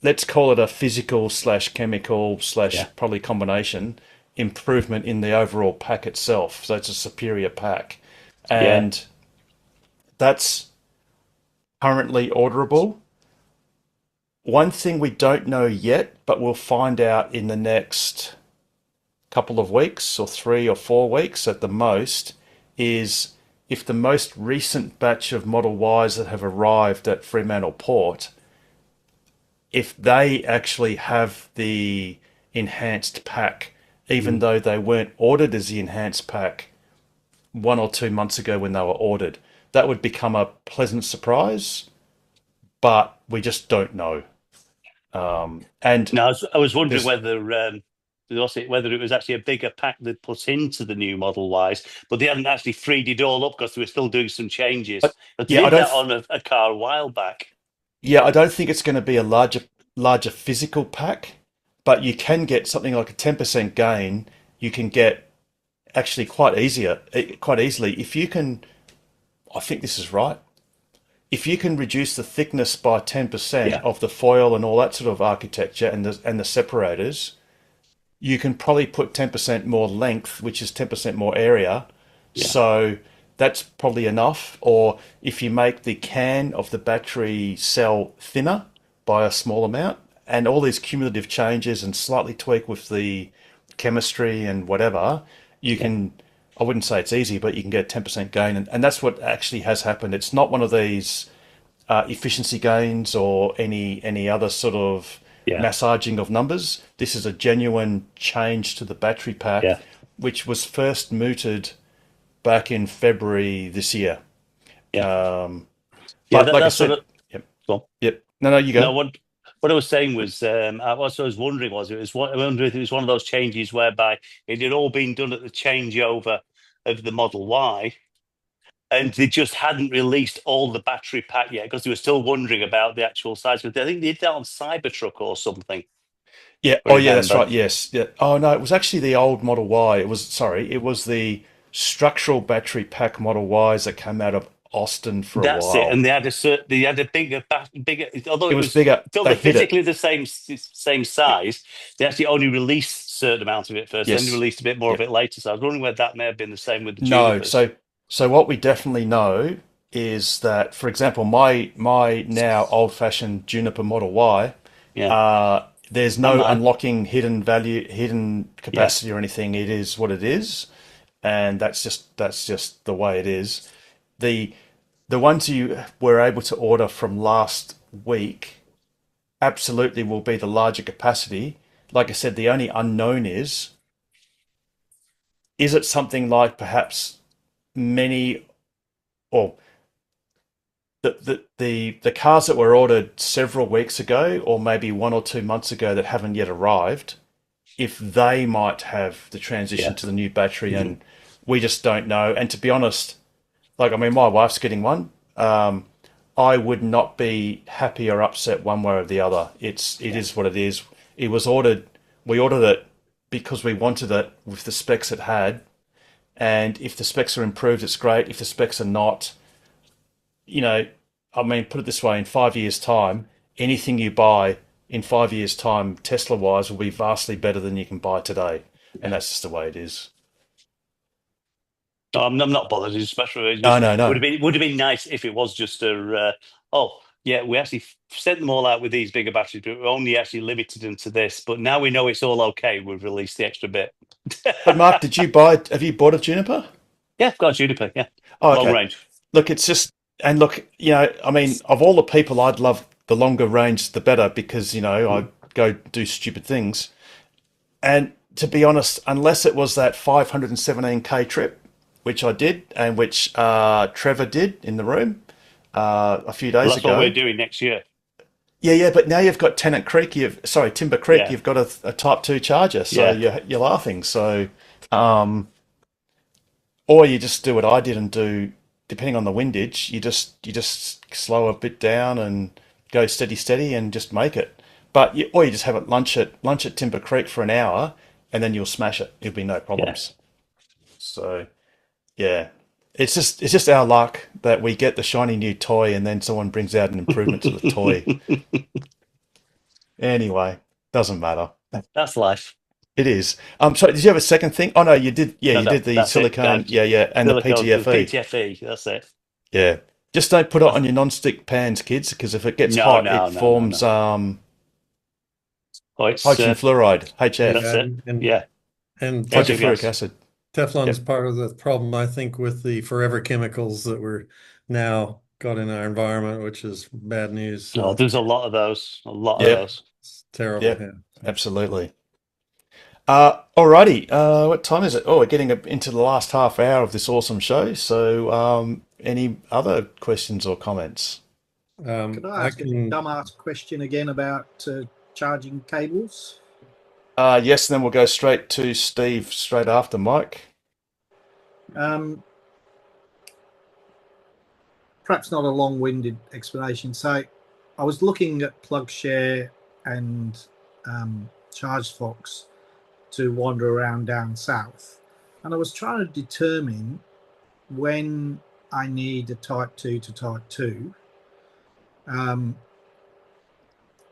let's call it a physical / chemical / probably combination improvement in the overall pack itself. So it's a superior pack. And that's currently orderable. One thing we don't know yet, but we'll find out in the next couple of weeks or 3 or 4 weeks at the most, is if the most recent batch of Model Ys that have arrived at Fremantle Port, if they actually have the enhanced pack, even though they weren't ordered as the enhanced pack 1 or 2 months ago when they were ordered. That would become a pleasant surprise, but we just don't know. And now I was wondering whether it was actually a bigger pack they'd put into the new Model Ys, but they hadn't actually freed it all up because they were still doing some changes. They did that on a car a while back. Yeah, I don't think it's going to be a larger physical pack, but you can get something like a 10% gain. You can get actually quite easily if you can. I think this is right. If you can reduce the thickness by 10% of the foil and all that sort of architecture and the separators, you can probably put 10% more length, which is 10% more area. So that's probably enough. Or if you make the can of the battery cell thinner by a small amount, and all these cumulative changes and slightly tweak with the chemistry and whatever, you can, I wouldn't say it's easy, but you can get 10% gain. And that's what actually has happened. It's not one of these efficiency gains or any other sort of massaging of numbers. This is a genuine change to the battery pack, which was first mooted back in February this year. But like I said, No, you go. No, what I was saying was, what I was wondering was, I wonder if it was one of those changes whereby it had all been done at the changeover of the Model Y, and they just hadn't released all the battery pack yet because they were still wondering about the actual size. But I think they did that on Cybertruck or something. Yeah. Oh, yeah, that's right. Yes. Yeah. Oh, no, it was actually the old Model Y. It was the structural battery pack Model Ys that came out of Austin for a while. That's it, and they had a bigger. Although it was bigger, still physically the same size. They actually only released a certain amount of it first, then they released a bit more of it later. So I was wondering whether that may have been the same with the Junipers. No, so what we definitely know is that, for example, my now old-fashioned Juniper Model Y, there's no unlocking hidden value, hidden capacity or anything. It is what it is, and that's just the way it is. The ones you were able to order from last week absolutely will be the larger capacity. Like I said, the only unknown is it something like perhaps many, or the cars that were ordered several weeks ago, or maybe 1 or 2 months ago that haven't yet arrived, if they might have the transition to the new battery, and we just don't know. And to be honest, like, I mean, my wife's getting one. I would not be happy or upset one way or the other. It is what it is. It was ordered. We ordered it because we wanted it with the specs it had. And if the specs are improved, it's great. If the specs are not, I mean, put it this way, in 5 years' time, anything you buy in 5 years' time, Tesla-wise, will be vastly better than you can buy today. And that's just the way it is. I'm not bothered. Especially, no. Would have been nice if it was just we actually sent them all out with these bigger batteries, but we only actually limited them to this. But now we know it's all okay. We've released the extra bit. But Mark, have you bought a Juniper? Yeah, I've got a Juniper. Yeah, okay. Long range. Look, it's just, and look, I mean, of all the people, I'd love the longer range, the better, because I go do stupid things, and to be honest, unless it was that 517k trip, which I did, and which Trevor did in the room a few days That's ago. what we're doing next year. Yeah, but now you've got Timber Creek, you've got a Type 2 charger, so you're laughing. So, or you just do what I did and do, depending on the windage, you just slow a bit down and go steady and just make it. But or you just have it lunch at Timber Creek for an hour, and then you'll smash it. It'll be no problems. So, yeah. It's just our luck that we get the shiny new toy and then someone brings out an improvement to the toy. Anyway, doesn't matter. That's life. It is. Sorry, did you have a second thing? Oh no, you did. Yeah, you did the silicone. And the PTFE. PTFE. That's it. Yeah. Just don't put it on your non-stick pans, kids, because if it gets hot, it forms hydrogen fluoride, HF. That's it. And hydrofluoric acid. Teflon's part of the problem, I think, with the forever chemicals that we're now got in our environment, which is bad news. So. Oh, there's a lot of those. A lot of those. It's terrible. Yeah, absolutely. Alrighty. What time is it? Oh, we're getting into the last half hour of this awesome show. So, any other questions or comments? Could I ask a dumbass question again about charging cables? Yes, and then we'll go straight to Steve straight after Mike. Perhaps not a long-winded explanation. So I was looking at PlugShare and ChargeFox to wander around down south, and I was trying to determine when I need a Type 2 to Type 2.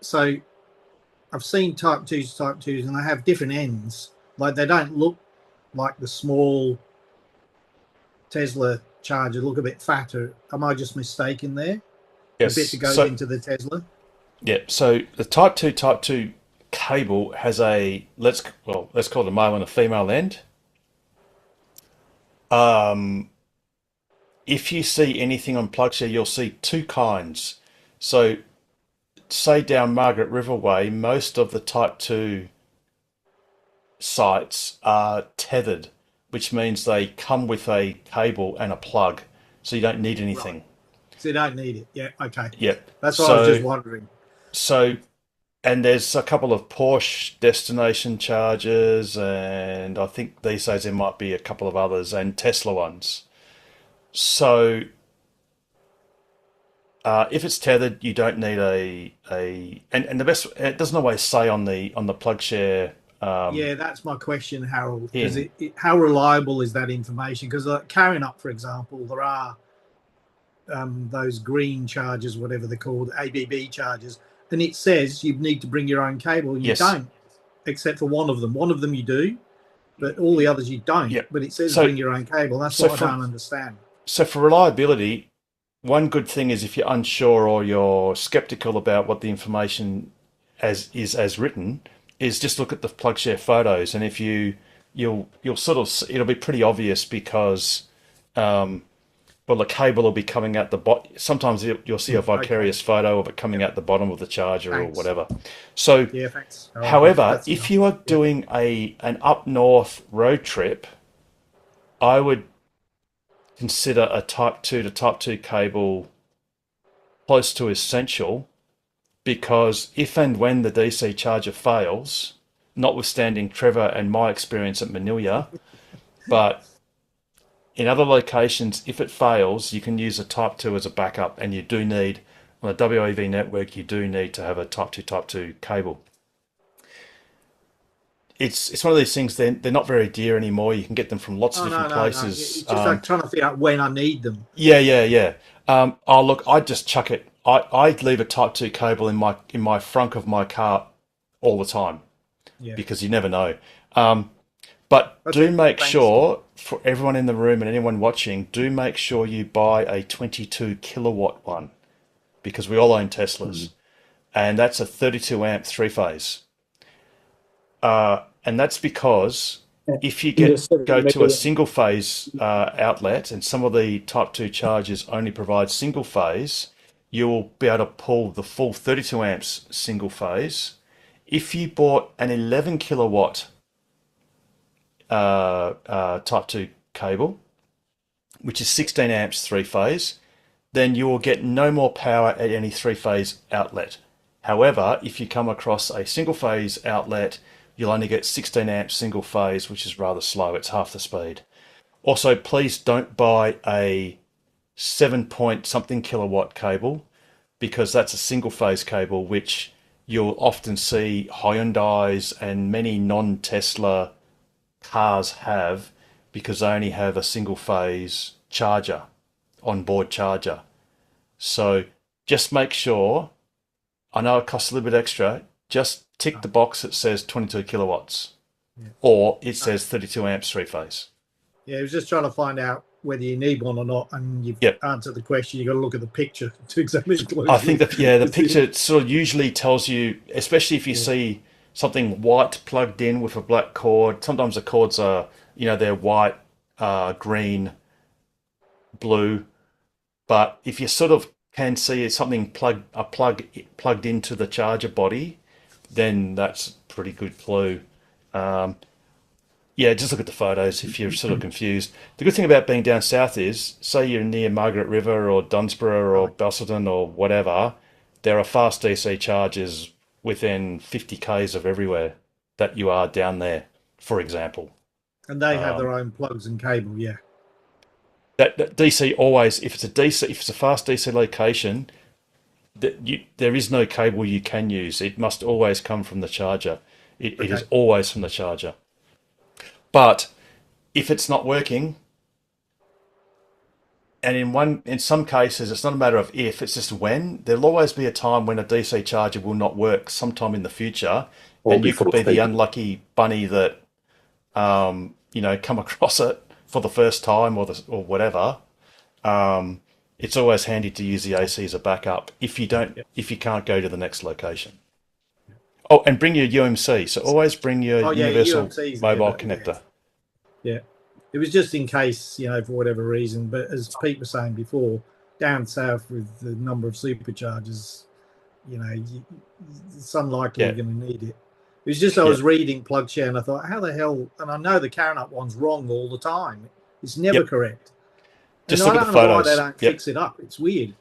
So I've seen Type 2s to Type 2s, and they have different ends. Like, they don't look like the small Tesla charger, look a bit fatter. Am I just mistaken there? Yes. The bit that goes into the Tesla? Yeah, so the Type 2 cable has a, let's call it a male and a female end. If you see anything on PlugShare, you'll see two kinds. So say down Margaret River Way, most of the Type 2 sites are tethered, which means they come with a cable and a plug, so you don't need anything. Right. So you don't need it. Yeah, okay. Yeah. That's what I was just wondering. So, and there's a couple of Porsche destination chargers, and I think these days there might be a couple of others, and Tesla ones. So, if it's tethered, you don't need and the best, it doesn't always say on the PlugShare. Yeah, that's my question, Harold. Because how reliable is that information? Because carrying up, for example, there are those green chargers, whatever they're called, ABB chargers, and it says you need to bring your own cable, and you don't, except for one of them. One of them you do, but all the others you don't. Yep. But it says bring your own cable. That's what I don't understand. So for reliability, one good thing is if you're unsure or you're skeptical about what the information as written, is just look at the PlugShare photos, and if you'll sort of, it'll be pretty obvious because the cable will be coming out the bottom. Sometimes you'll see a vicarious photo of it coming out the bottom of the charger or whatever. So, thanks. however, if you are doing an up north road trip, I would consider a Type 2 to Type 2 cable close to essential, because if and when the DC charger fails, notwithstanding Trevor and my experience at Manila, but in other locations, if it fails, you can use a Type 2 as a backup, and you do need, on a WAV network, you do need to have a Type 2 cable. It's one of these things, they're not very dear anymore. You can get them from lots of different places. It's just like trying to figure out when I need them. Yeah. Look, I'd just chuck it. I'd leave a Type 2 cable in my frunk of my car all the time, because you never know. But do make sure, for everyone in the room and anyone watching, do make sure you buy a 22 kilowatt one, because we all own Teslas, and that's a 32 amp 3-phase. And that's because if you go to a single phase outlet, and some of the Type 2 chargers only provide single phase, you'll be able to pull the full 32 amps single phase. If you bought an 11 kilowatt Type 2 cable, which is 16 amps three-phase, then you will get no more power at any three-phase outlet. However, if you come across a single-phase outlet, you'll only get 16 amps single phase, which is rather slow. It's half the speed. Also, please don't buy a 7-point-something kilowatt cable, because that's a single-phase cable, which you'll often see Hyundais and many non-Tesla cars have, because they only have a single-phase charger, onboard charger. So just make sure, I know it costs a little bit extra, just tick the box that says 22 kilowatts, or it says 32 amps three-phase. Yeah, I was just trying to find out whether you need one or not, and you've answered the question. You've got to look at the picture to examine it closely. I think that, the picture sort of usually tells you, especially if you see something white plugged in with a black cord. Sometimes the cords are, they're white, green, blue. But if you sort of can see something plugged into the charger body, then that's a pretty good clue. Just look at the photos if you're sort of confused. The good thing about being down south is, say you're near Margaret River or Dunsborough or Busselton or whatever, there are fast DC chargers within 50 k's of everywhere that you are down there, for example. And they have their own plugs and cable, That DC always, if it's a fast DC location, there is no cable you can use. It must always come from the charger. It is always from the charger. But if it's not working, and in some cases it's not a matter of if, it's just when, there'll always be a time when a DC charger will not work sometime in the future, and you could be the unlucky bunny that come across it for the first time or whatever. It's always handy to use the AC as a backup if you can't go to the next location. Oh, and bring your UMC. So always bring your universal mobile connector. Yeah. It was just in case, for whatever reason. But as Pete was saying before, down south with the number of superchargers, it's unlikely you're going to need it. It was just I was reading PlugShare and I thought, how the hell? And I know the Karen-Up one's wrong all the time. It's never correct. Just and look I at the don't know photos. why they don't fix it up. It's weird.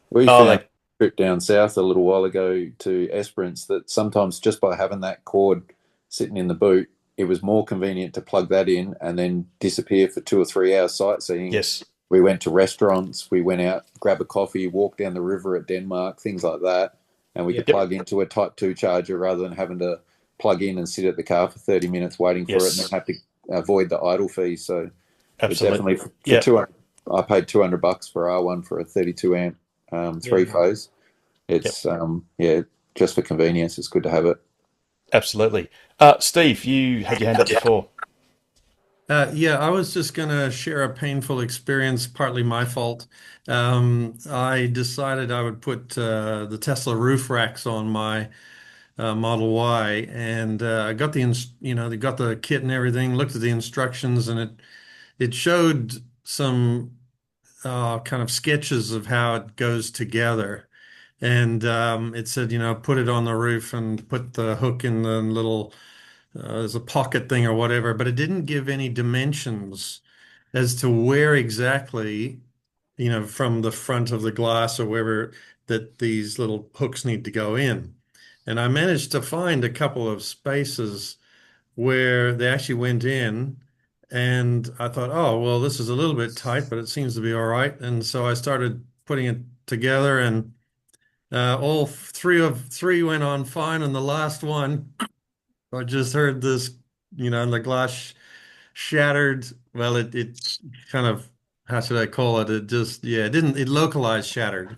We found a trip down south a little while ago to Esperance that sometimes just by having that cord sitting in the boot, it was more convenient to plug that in and then disappear for 2 or 3 hours sightseeing. Yes. We went to restaurants, we went out, grab a coffee, walk down the river at Denmark, things like that. And we could plug into a Type 2 charger rather than having to plug in and sit at the car for 30 minutes waiting for it and then have to avoid the idle fee. So absolutely, for 200, I paid $200 for R1 for a 32 amp three-phase. It's just for convenience. It's good to have it. Absolutely. Steve, you had your hand up before. I was just going to share a painful experience, partly my fault. I decided I would put the Tesla roof racks on my Model Y, and I got they got the kit and everything, looked at the instructions, and it showed some kind of sketches of how it goes together. And it said, put it on the roof and put the hook in the little, there's a pocket thing or whatever, but it didn't give any dimensions as to where exactly, from the front of the glass or wherever that these little hooks need to go in. And I managed to find a couple of spaces where they actually went in, and I thought, oh, well, this is a little bit tight, but it seems to be all right. And so I started putting it together, and all three went on fine, and the last one, I just heard this, and the glass shattered. Well, it kind of, how should I call it? It localized shattered,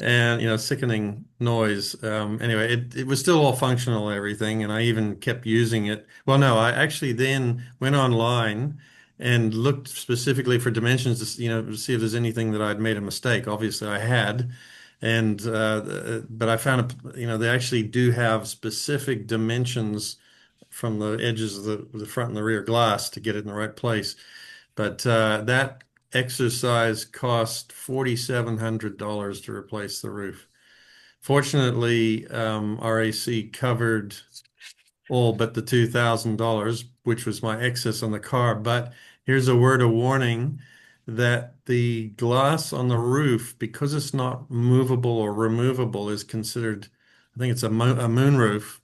and sickening noise. Anyway, it was still all functional, everything, and I even kept using it. Well, no, I actually then went online and looked specifically for dimensions to see if there's anything that I'd made a mistake. Obviously, I had. And but I found they actually do have specific dimensions from the edges of the front and the rear glass to get it in the right place. But that exercise cost $4,700 to replace the roof. Fortunately, RAC covered all but the $2,000, which was my excess on the car. But here's a word of warning that the glass on the roof, because it's not movable or removable, is considered, I think it's a moon roof,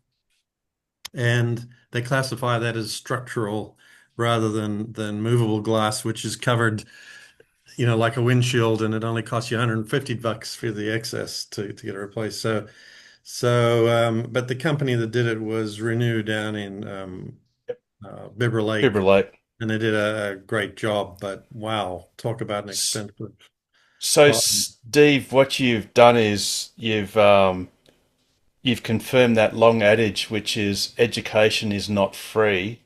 and they classify that as structural rather than movable glass, which is covered, like a windshield, and it only costs you $150 for the excess to get it replaced. But the company that did it was Renew down in Bibra Lake. Bibra Lake. And they did a great job, but wow, talk about an expensive. So, Steve, what you've done is you've confirmed that long adage, which is education is not free.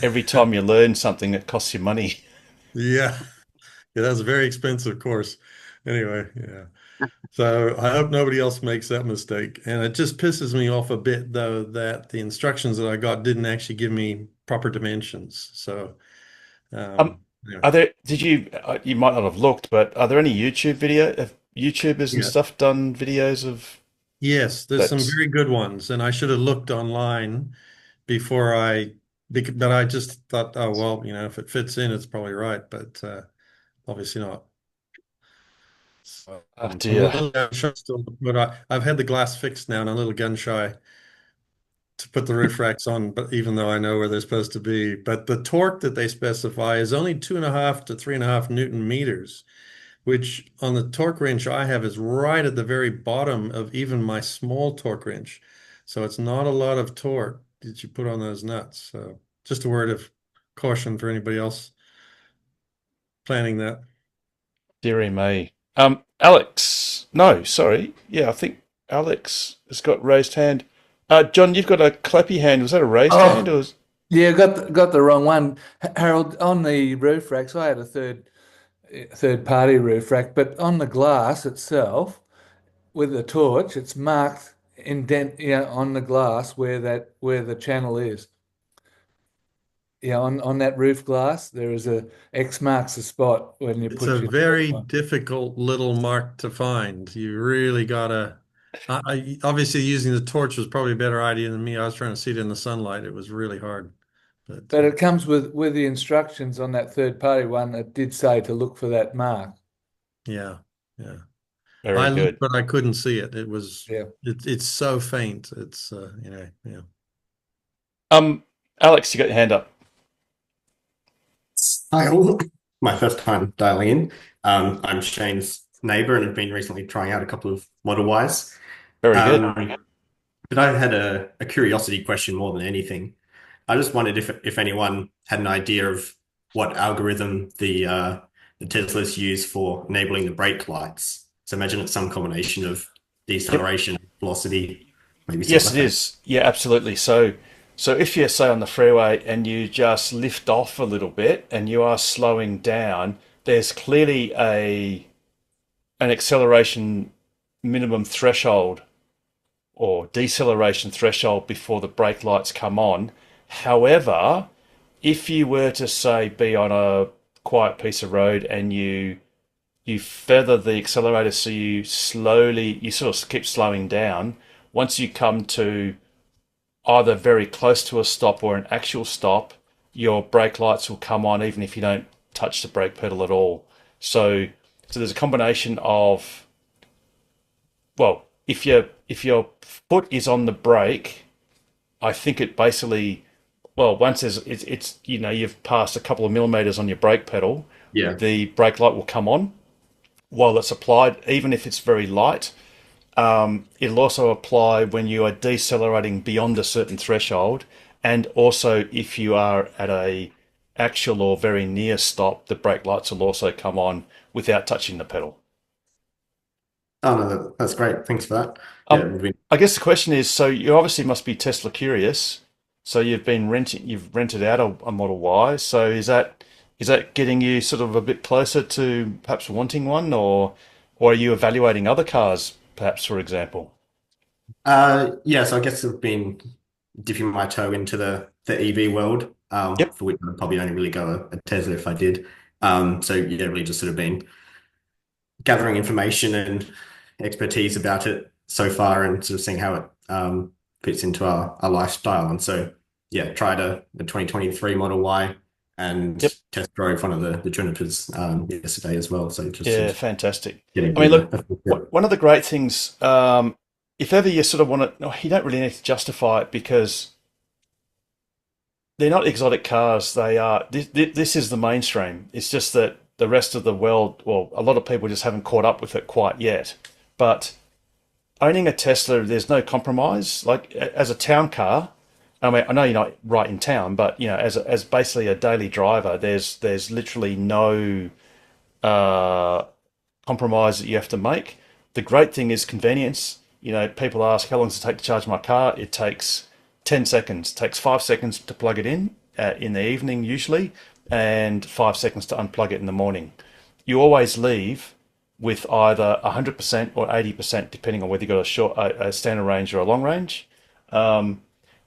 Every time you learn something, it costs you money. Yeah, that's a very expensive course. Anyway, yeah. So I hope nobody else makes that mistake. And it just pisses me off a bit, though, that the instructions that I got didn't actually give me proper dimensions. So, are there? You might not have looked, but are there any have YouTubers and stuff done videos of? Yes, there's some very good ones, and I should have looked online before but I just thought, oh well, if it fits in, it's probably right, but obviously not. So, dear. But I've had the glass fixed now, and I'm a little gun shy to put the roof racks on, but even though I know where they're supposed to be. But the torque that they specify is only 2.5 to 3.5 Newton meters, which on the torque wrench I have is right at the very bottom of even my small torque wrench. So it's not a lot of torque that you put on those nuts. So just a word of caution for anybody else planning that. Dearie me. Alex. No, sorry. Yeah, I think Alex has got raised hand. John, you've got a clappy hand. Was that a raised hand? Or Yeah, got the wrong one. Harold, on the roof racks, I had a third party roof rack, but on the glass itself, with the torch, it's marked on the glass where the channel is. On that roof glass, there is a X marks the spot when you put It's a very difficult little mark to find. You really gotta. Obviously, using the torch was probably a better idea than me. I was trying to see it in the sunlight. It was really hard. But it comes with the instructions on that third party one. It did say to look for that mark. Yeah. Very good. Looked, but I couldn't see it. It was. It's so faint. It's yeah. Alex, you got your hand up. Hi all. My first time dialing in. I'm Shane's neighbour and have been recently trying out a couple of Model Ys. Very good. But I had a curiosity question more than anything. I just wondered if anyone had an idea of what algorithm the Teslas use for enabling the brake lights. So imagine it's some combination of deceleration, velocity, maybe. Yes, it is. Yeah, absolutely. So if you're, say, on the freeway and you just lift off a little bit and you are slowing down, there's clearly an acceleration minimum threshold or deceleration threshold before the brake lights come on. However, if you were to, say, be on a quiet piece of road and you feather the accelerator so you sort of keep slowing down, once you come to either very close to a stop or an actual stop, your brake lights will come on even if you don't touch the brake pedal at all. So there's a combination of, well, if your foot is on the brake, I think it basically, well, once it's you've passed a couple of millimeters on your brake pedal, the brake light will come on while it's applied, even if it's very light. It'll also apply when you are decelerating beyond a certain threshold, and also if you are at a actual or very near stop, the brake lights will also come on without touching the pedal. Oh no, that's great. Thanks for that. I guess the question is, so you obviously must be Tesla curious. So you've rented out a Model Y. So is that getting you sort of a bit closer to perhaps wanting one, or are you evaluating other cars? Perhaps, for example. So I guess I've been dipping my toe into the EV world, for which I'd probably only really go a Tesla if I did. Really just sort of been gathering information and expertise about it so far and sort of seeing how it fits into our lifestyle. And so, yeah, tried the 2023 Model Y and test drove one of the Junipers yesterday as well. So just fantastic. I mean, look, one of the great things, if ever you sort of want to, you don't really need to justify it because they're not exotic cars. They are. This is the mainstream. It's just that the rest of the world, well, a lot of people just haven't caught up with it quite yet. But owning a Tesla, there's no compromise. Like as a town car, I mean, I know you're not right in town, but as basically a daily driver, there's literally no compromise that you have to make. The great thing is convenience. People ask how long does it take to charge my car? It takes 10 seconds. It takes 5 seconds to plug it in the evening usually, and 5 seconds to unplug it in the morning. You always leave with either 100% or 80%, depending on whether you've got a standard range or a long range.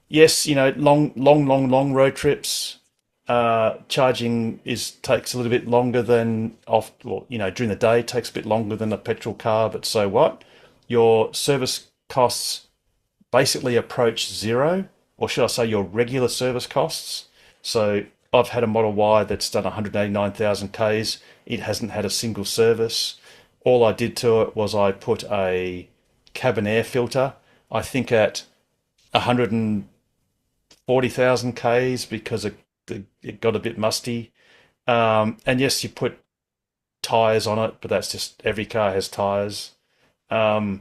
Yes, long road trips, charging takes a little bit longer than during the day, takes a bit longer than a petrol car, but so what? Your service costs basically approach zero, or should I say your regular service costs. So I've had a Model Y that's done 189,000 Ks. It hasn't had a single service. All I did to it was I put a cabin air filter, I think at 140,000 Ks because it got a bit musty. And yes, you put tyres on it, but that's just, every car has tyres. They're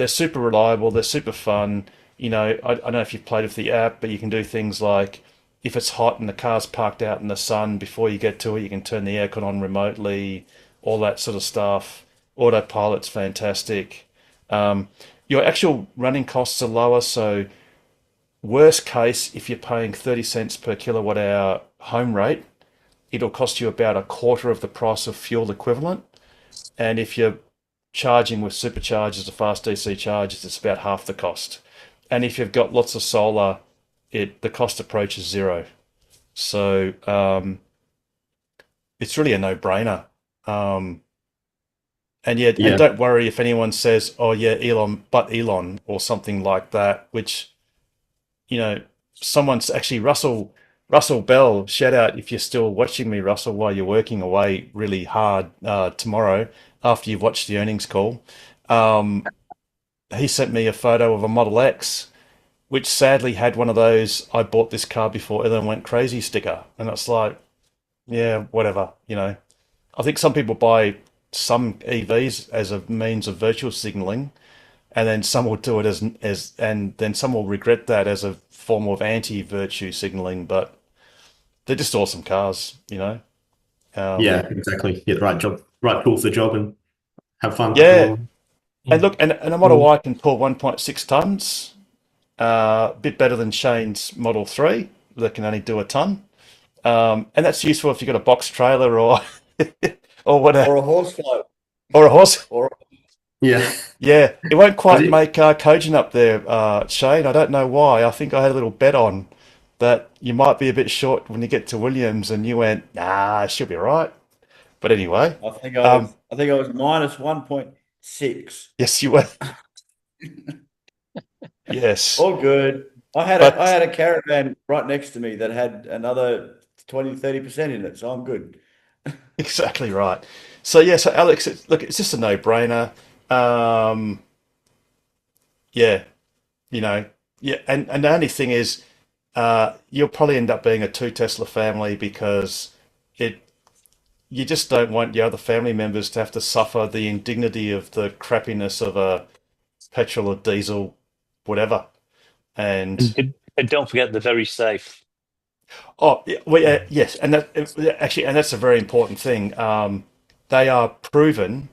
super reliable. They're super fun. I don't know if you've played with the app, but you can do things like if it's hot and the car's parked out in the sun, before you get to it, you can turn the aircon on remotely, all that sort of stuff. Autopilot's fantastic. Your actual running costs are lower. So worst case, if you're paying 30 cents per kilowatt hour home rate, it'll cost you about a quarter of the price of fuel equivalent. And if you're charging with superchargers or fast DC chargers, it's about half the cost. And if you've got lots of solar, the cost approaches zero. So it's really a no-brainer. And don't worry if anyone says, "Oh yeah, Elon," or something like that. Which, someone's actually Russell Bell. Shout out if you're still watching me, Russell, while you're working away really hard tomorrow after you've watched the earnings call. He sent me a photo of a Model X, which sadly had one of those "I bought this car before Elon went crazy" sticker, and it's like, yeah, whatever. I think some people buy some EVs as a means of virtual signaling, and then some will do it and then some will regret that as a form of anti-virtue signaling. But they're just awesome cars, yeah, exactly. Yeah, right tool for the job, and have fun. Yeah, and look, and a Model Y can pull 1.6 tons, a bit better than Shane's Model 3 that can only do a ton, and that's useful if you've got a box trailer or whatever, or a horse float, yeah. It won't quite make Kojin up there, Shane. I don't know why. I think I had a little bet on that you might be a bit short when you get to Williams, and you went, nah, she'll be right. But anyway, I think I was minus 1.6. Yes, you were. Yes, all good. I had a caravan right next to me that had another 20-30% in it, so I'm good. Exactly right. So Alex, it's just a no-brainer. And the only thing is, you'll probably end up being a 2 Tesla family because you just don't want your other family members to have to suffer the indignity of the crappiness of a petrol or diesel, whatever. And don't forget they're very safe. Oh, well, yes, and that's a very important thing. They are proven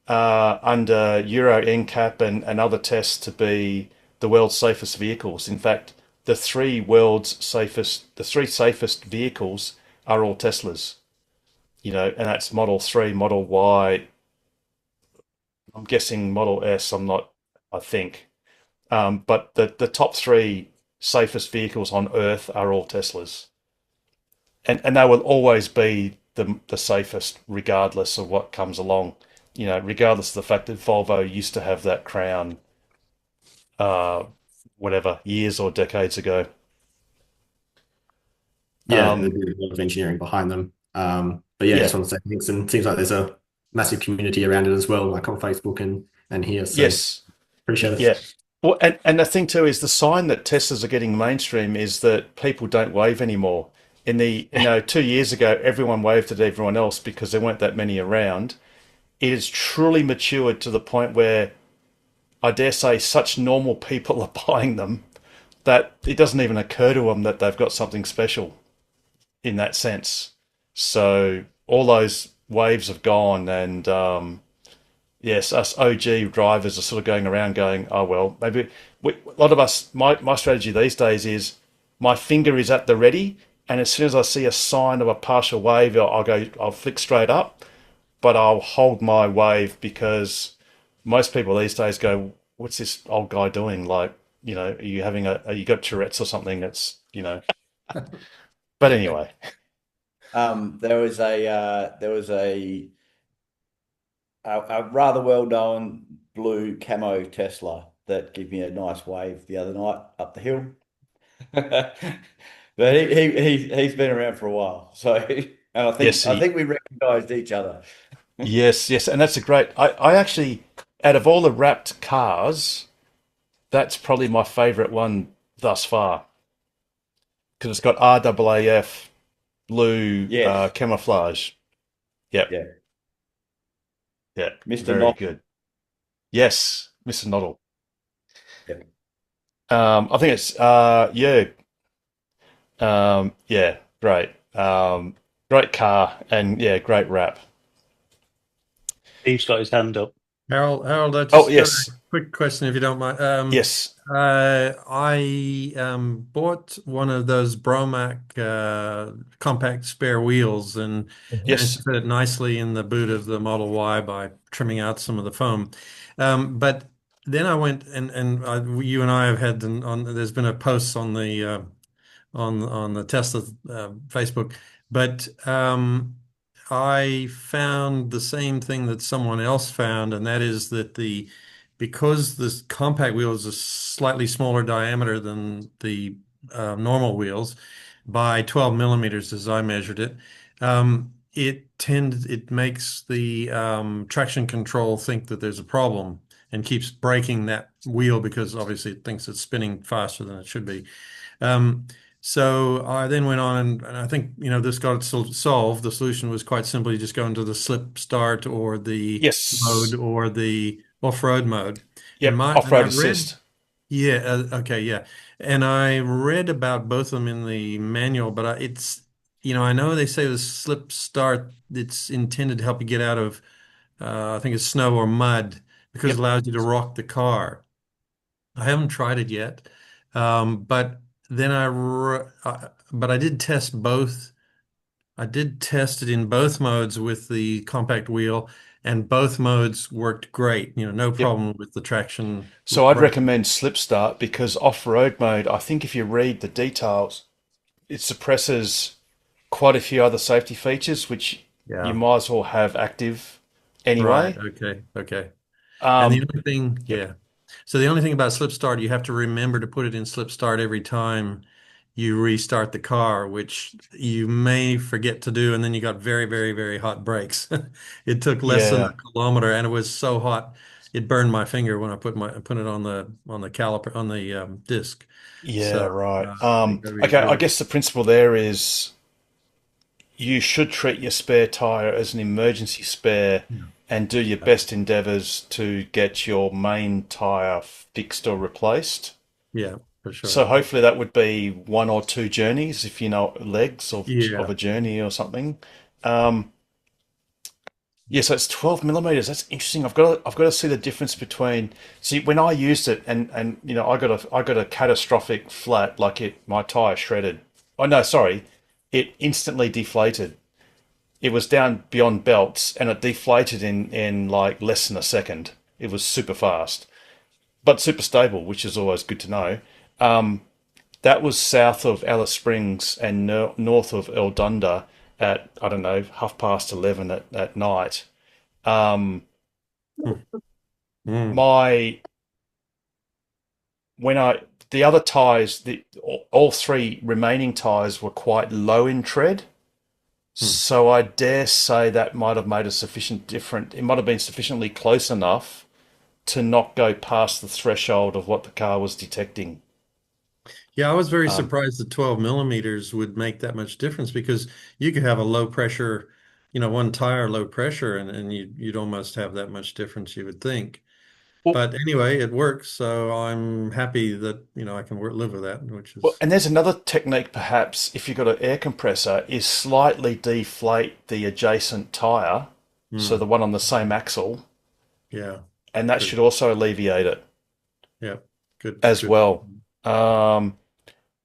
under Euro NCAP and other tests to be the world's safest vehicles. In fact, the three safest vehicles are all Teslas. And that's Model 3, Model Y. I'm guessing Model S. I think. But the top 3 safest vehicles on Earth are all Teslas, and they will always be the safest regardless of what comes along. Regardless of the fact that Volvo used to have that crown whatever, years or decades ago. Yeah, there's a lot of engineering behind them. But yeah, just want to say thanks, and it seems like there's a massive community around it as well, like on Facebook and here. So yes, appreciate it. yeah. Well, and the thing too is the sign that Teslas are getting mainstream is that people don't wave anymore. In the 2 years ago, everyone waved at everyone else because there weren't that many around. It has truly matured to the point where I dare say such normal people are buying them that it doesn't even occur to them that they've got something special in that sense. So all those waves have gone, and yes, us OG drivers are sort of going around going, oh, well, maybe a lot of us, my strategy these days is my finger is at the ready, and as soon as I see a sign of a partial wave, I'll flick straight up, but I'll hold my wave because most people these days go, what's this old guy doing? Like, are you got Tourette's or something? It's, but anyway. There was a rather well-known blue camo Tesla that gave me a nice wave the other night up the hill. But he's been around for a while, so and I think we recognised each other. Yes, and that's a great. I actually, out of all the wrapped cars, that's probably my favourite one thus far because it's got RAAF blue camouflage. Yep. Yeah. Mr. Very Noddle. good. Yes, Mr. Noddle. Yep. I think it's great. Great car and great wrap. Steve's got his hand up. Harold, I just yes. got a quick question if you don't mind. Yes. I bought one of those Bromac compact spare wheels and Yes, put it nicely in the boot of the Model Y by trimming out some of the foam. But then I went and you and I have had there's been a post on the Tesla Facebook, but I found the same thing that someone else found, and that is that because this compact wheel is a slightly smaller diameter than the normal wheels by 12 millimeters as I measured it, it makes the traction control think that there's a problem and keeps braking that wheel because obviously it thinks it's spinning faster than it should be. So I then went on and I think, this got solved. The solution was quite simply just go into the slip start or the mode or the off-road mode. Yep, off-road assist. Yeah, okay, yeah. And I read about both of them in the manual, but I know they say the slip start, it's intended to help you get out of, I think it's snow or mud because it allows you to rock the car. I haven't tried it yet, but then but I did test both. I did test it in both modes with the compact wheel, and both modes worked great. No problem with the traction. So I'd recommend slip start because off-road mode, I think if you read the details, it suppresses quite a few other safety features, which you might as well have active anyway. Right. Okay. And the other thing, So the only thing about slip start, you have to remember to put it in slip start every time you restart the car, which you may forget to do, and then you got very, very, very hot brakes. It took less than a kilometer, and it was so hot it burned my finger when I put it on the caliper on the disc. Yeah, So, right. very Okay, I good. guess the principle there is you should treat your spare tire as an emergency spare and do your best endeavors to get your main tire fixed or replaced. Yeah, for sure. So hopefully that would be 1 or 2 journeys if legs of a journey or something. So it's 12 millimeters. That's interesting. I've got to see the difference between. See, when I used it, and I got a catastrophic flat, my tire shredded. Oh no, sorry, it instantly deflated. It was down beyond belts, and it deflated in like less than a second. It was super fast, but super stable, which is always good to know. That was south of Alice Springs and north of Eldunda at, I don't know, 11:30 at night. My the other tyres, all three remaining tyres were quite low in tread. So I dare say that might have made a sufficient difference. It might have been sufficiently close enough to not go past the threshold of what the car was detecting. Yeah, I was very surprised that 12 millimeters would make that much difference, because you could have a low pressure, one tire low pressure, and you'd almost have that much difference, you would think. But anyway, it works, so I'm happy that I can live with that, which is. Well, and there's another technique, perhaps, if you've got an air compressor, is slightly deflate the adjacent tire, so the one on the same axle. Yeah. And that should also alleviate it. Yeah, good. As well.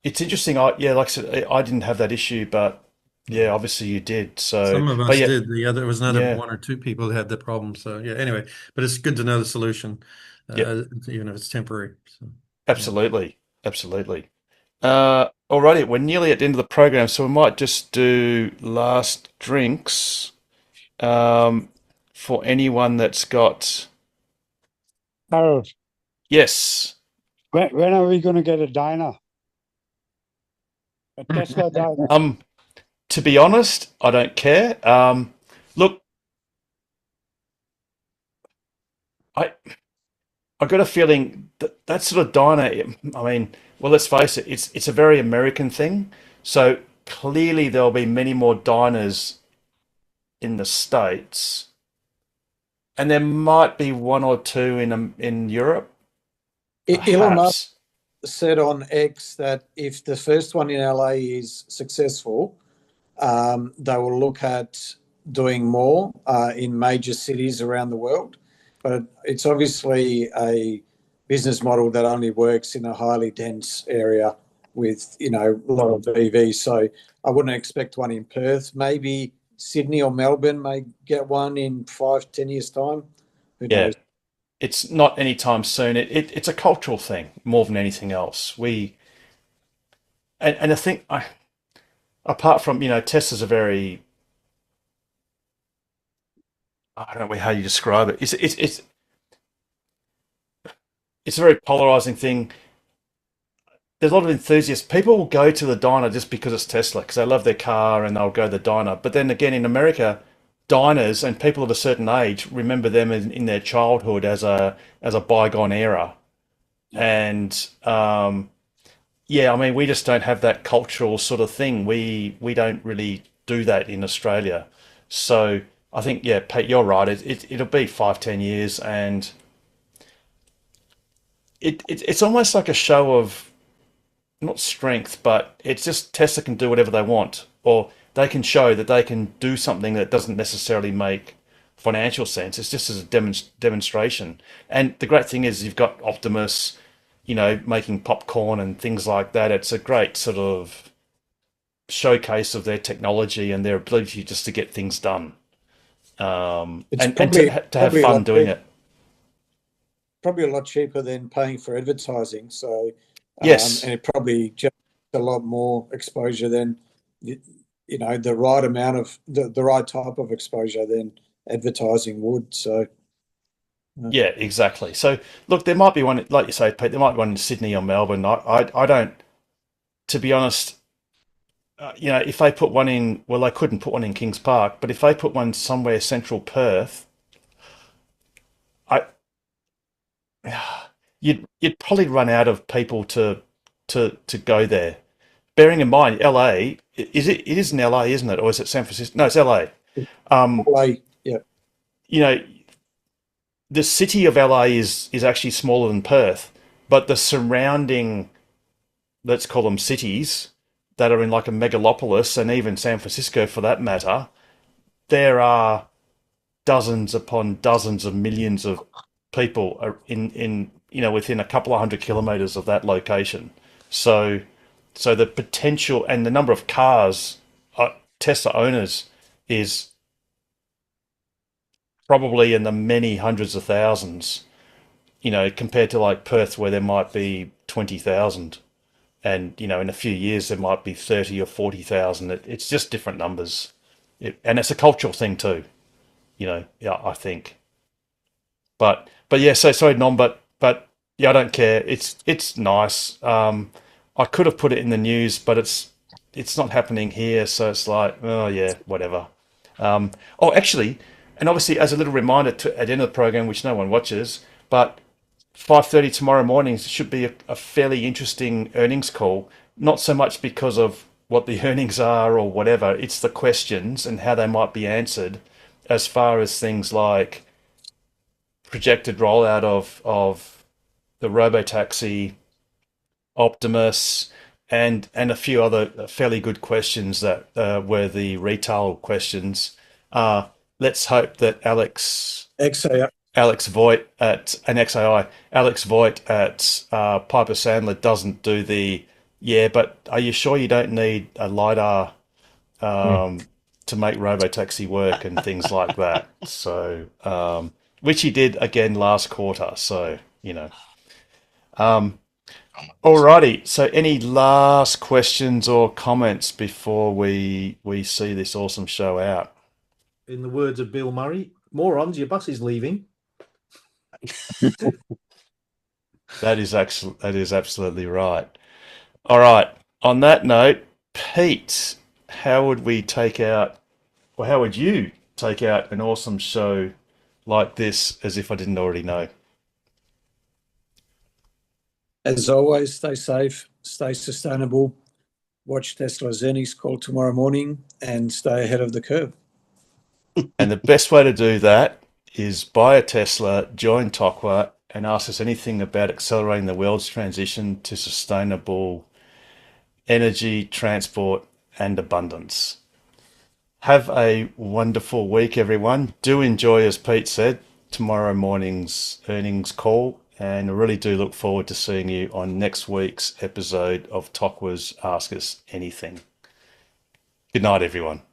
It's interesting. Like I said, I didn't have that issue, but yeah, obviously you did. So some of us did. There was another one or two people that had the problem. So yeah, anyway, but it's good to know the solution, even if it's temporary. So, absolutely. Alrighty, we're nearly at the end of the program, so we might just do last drinks for anyone that's got. Harold. Yes. When are we going to get a dyno? A Tesla dyno? To be honest, I don't care. Look, I got a feeling that sort of dyno. I mean, well, let's face it. It's a very American thing. So clearly there'll be many more dynos in the States, and there might be one or two in Europe. Elon Musk said on X that if the first one in LA is successful, they will look at doing more in major cities around the world. But it's obviously a business model that only works in a highly dense area with, a lot of EVs. So I wouldn't expect one in Perth. Maybe Sydney or Melbourne may get one in 5-10 years' time. Who knows? It's not anytime soon. It's a cultural thing more than anything else. And I think apart from, Tesla's a very, I don't know how you describe it. It's a very polarizing thing. There's a lot of enthusiasts. People will go to the dyno just because it's Tesla, because they love their car and they'll go to the dyno. But then again, in America, diners and people of a certain age remember them in their childhood as a bygone era. And we just don't have that cultural sort of thing. We don't really do that in Australia. So I think, Pete, you're right. It'll be 5-10 years, and it's almost like a show of not strength, but it's just Tesla can do whatever they want, or they can show that they can do something that doesn't necessarily make financial sense. It's just as a demonstration. And the great thing is you've got Optimus, making popcorn and things like that. It's a great sort of showcase of their technology and their ability just to get things done. And to have fun doing it. Probably a lot cheaper than paying for advertising. So yes, and it probably just a lot more exposure than the right amount of the right type of exposure than advertising would. So yeah, exactly. So look, there might be one, like you say, Pete. There might be one in Sydney or Melbourne. I don't, to be honest. If they put one in, well, they couldn't put one in Kings Park, but if they put one somewhere central Perth, you'd probably run out of people to go there. Bearing in mind, LA, it is in LA, isn't it? Or is it San Francisco? No, it's LA. LA, yeah. The city of LA is actually smaller than Perth, but the surrounding, let's call them cities, that are in like a megalopolis, and even San Francisco for that matter, there are dozens upon dozens of millions of people in within a couple of 100 kilometers of that location. So the potential and the number of cars Tesla owners is probably in the many hundreds of thousands, compared to like Perth, where there might be 20,000. And, in a few years, there might be 30 or 40,000. It's just different numbers. And it's a cultural thing too, I think. But yeah, so sorry, Nom, but Yeah, I don't care. It's nice. I could have put it in the news, but it's not happening here, so it's like, oh yeah, whatever. Oh, actually, and obviously as a little reminder at the end of the program, which no one watches, but 5:30 tomorrow morning should be a fairly interesting earnings call. Not so much because of what the earnings are or whatever, it's the questions and how they might be answered, as far as things like projected rollout of the robotaxi, Optimus, and a few other fairly good questions that were the retail questions. Let's hope that Alex Voigt at Piper Sandler doesn't do the but are you sure you don't need a LiDAR to make robotaxi work and things like that? So which he did again last quarter. So alrighty. So any last questions or comments before we see this awesome show out? In the words of Bill Murray, morons, your bus is leaving. That is absolutely right. All right. On that note, Pete, how would you take out an awesome show like this as if I didn't already know? As always, stay safe, stay sustainable, watch Tesla's earnings call tomorrow morning, and stay ahead of the curve. And the best way to do that is buy a Tesla, join Tokwa, and ask us anything about accelerating the world's transition to sustainable energy, transport, and abundance. Have a wonderful week, everyone. Do enjoy, as Pete said, tomorrow morning's earnings call, and I really do look forward to seeing you on next week's episode of Tokwa's Ask Us Anything. Good night, everyone.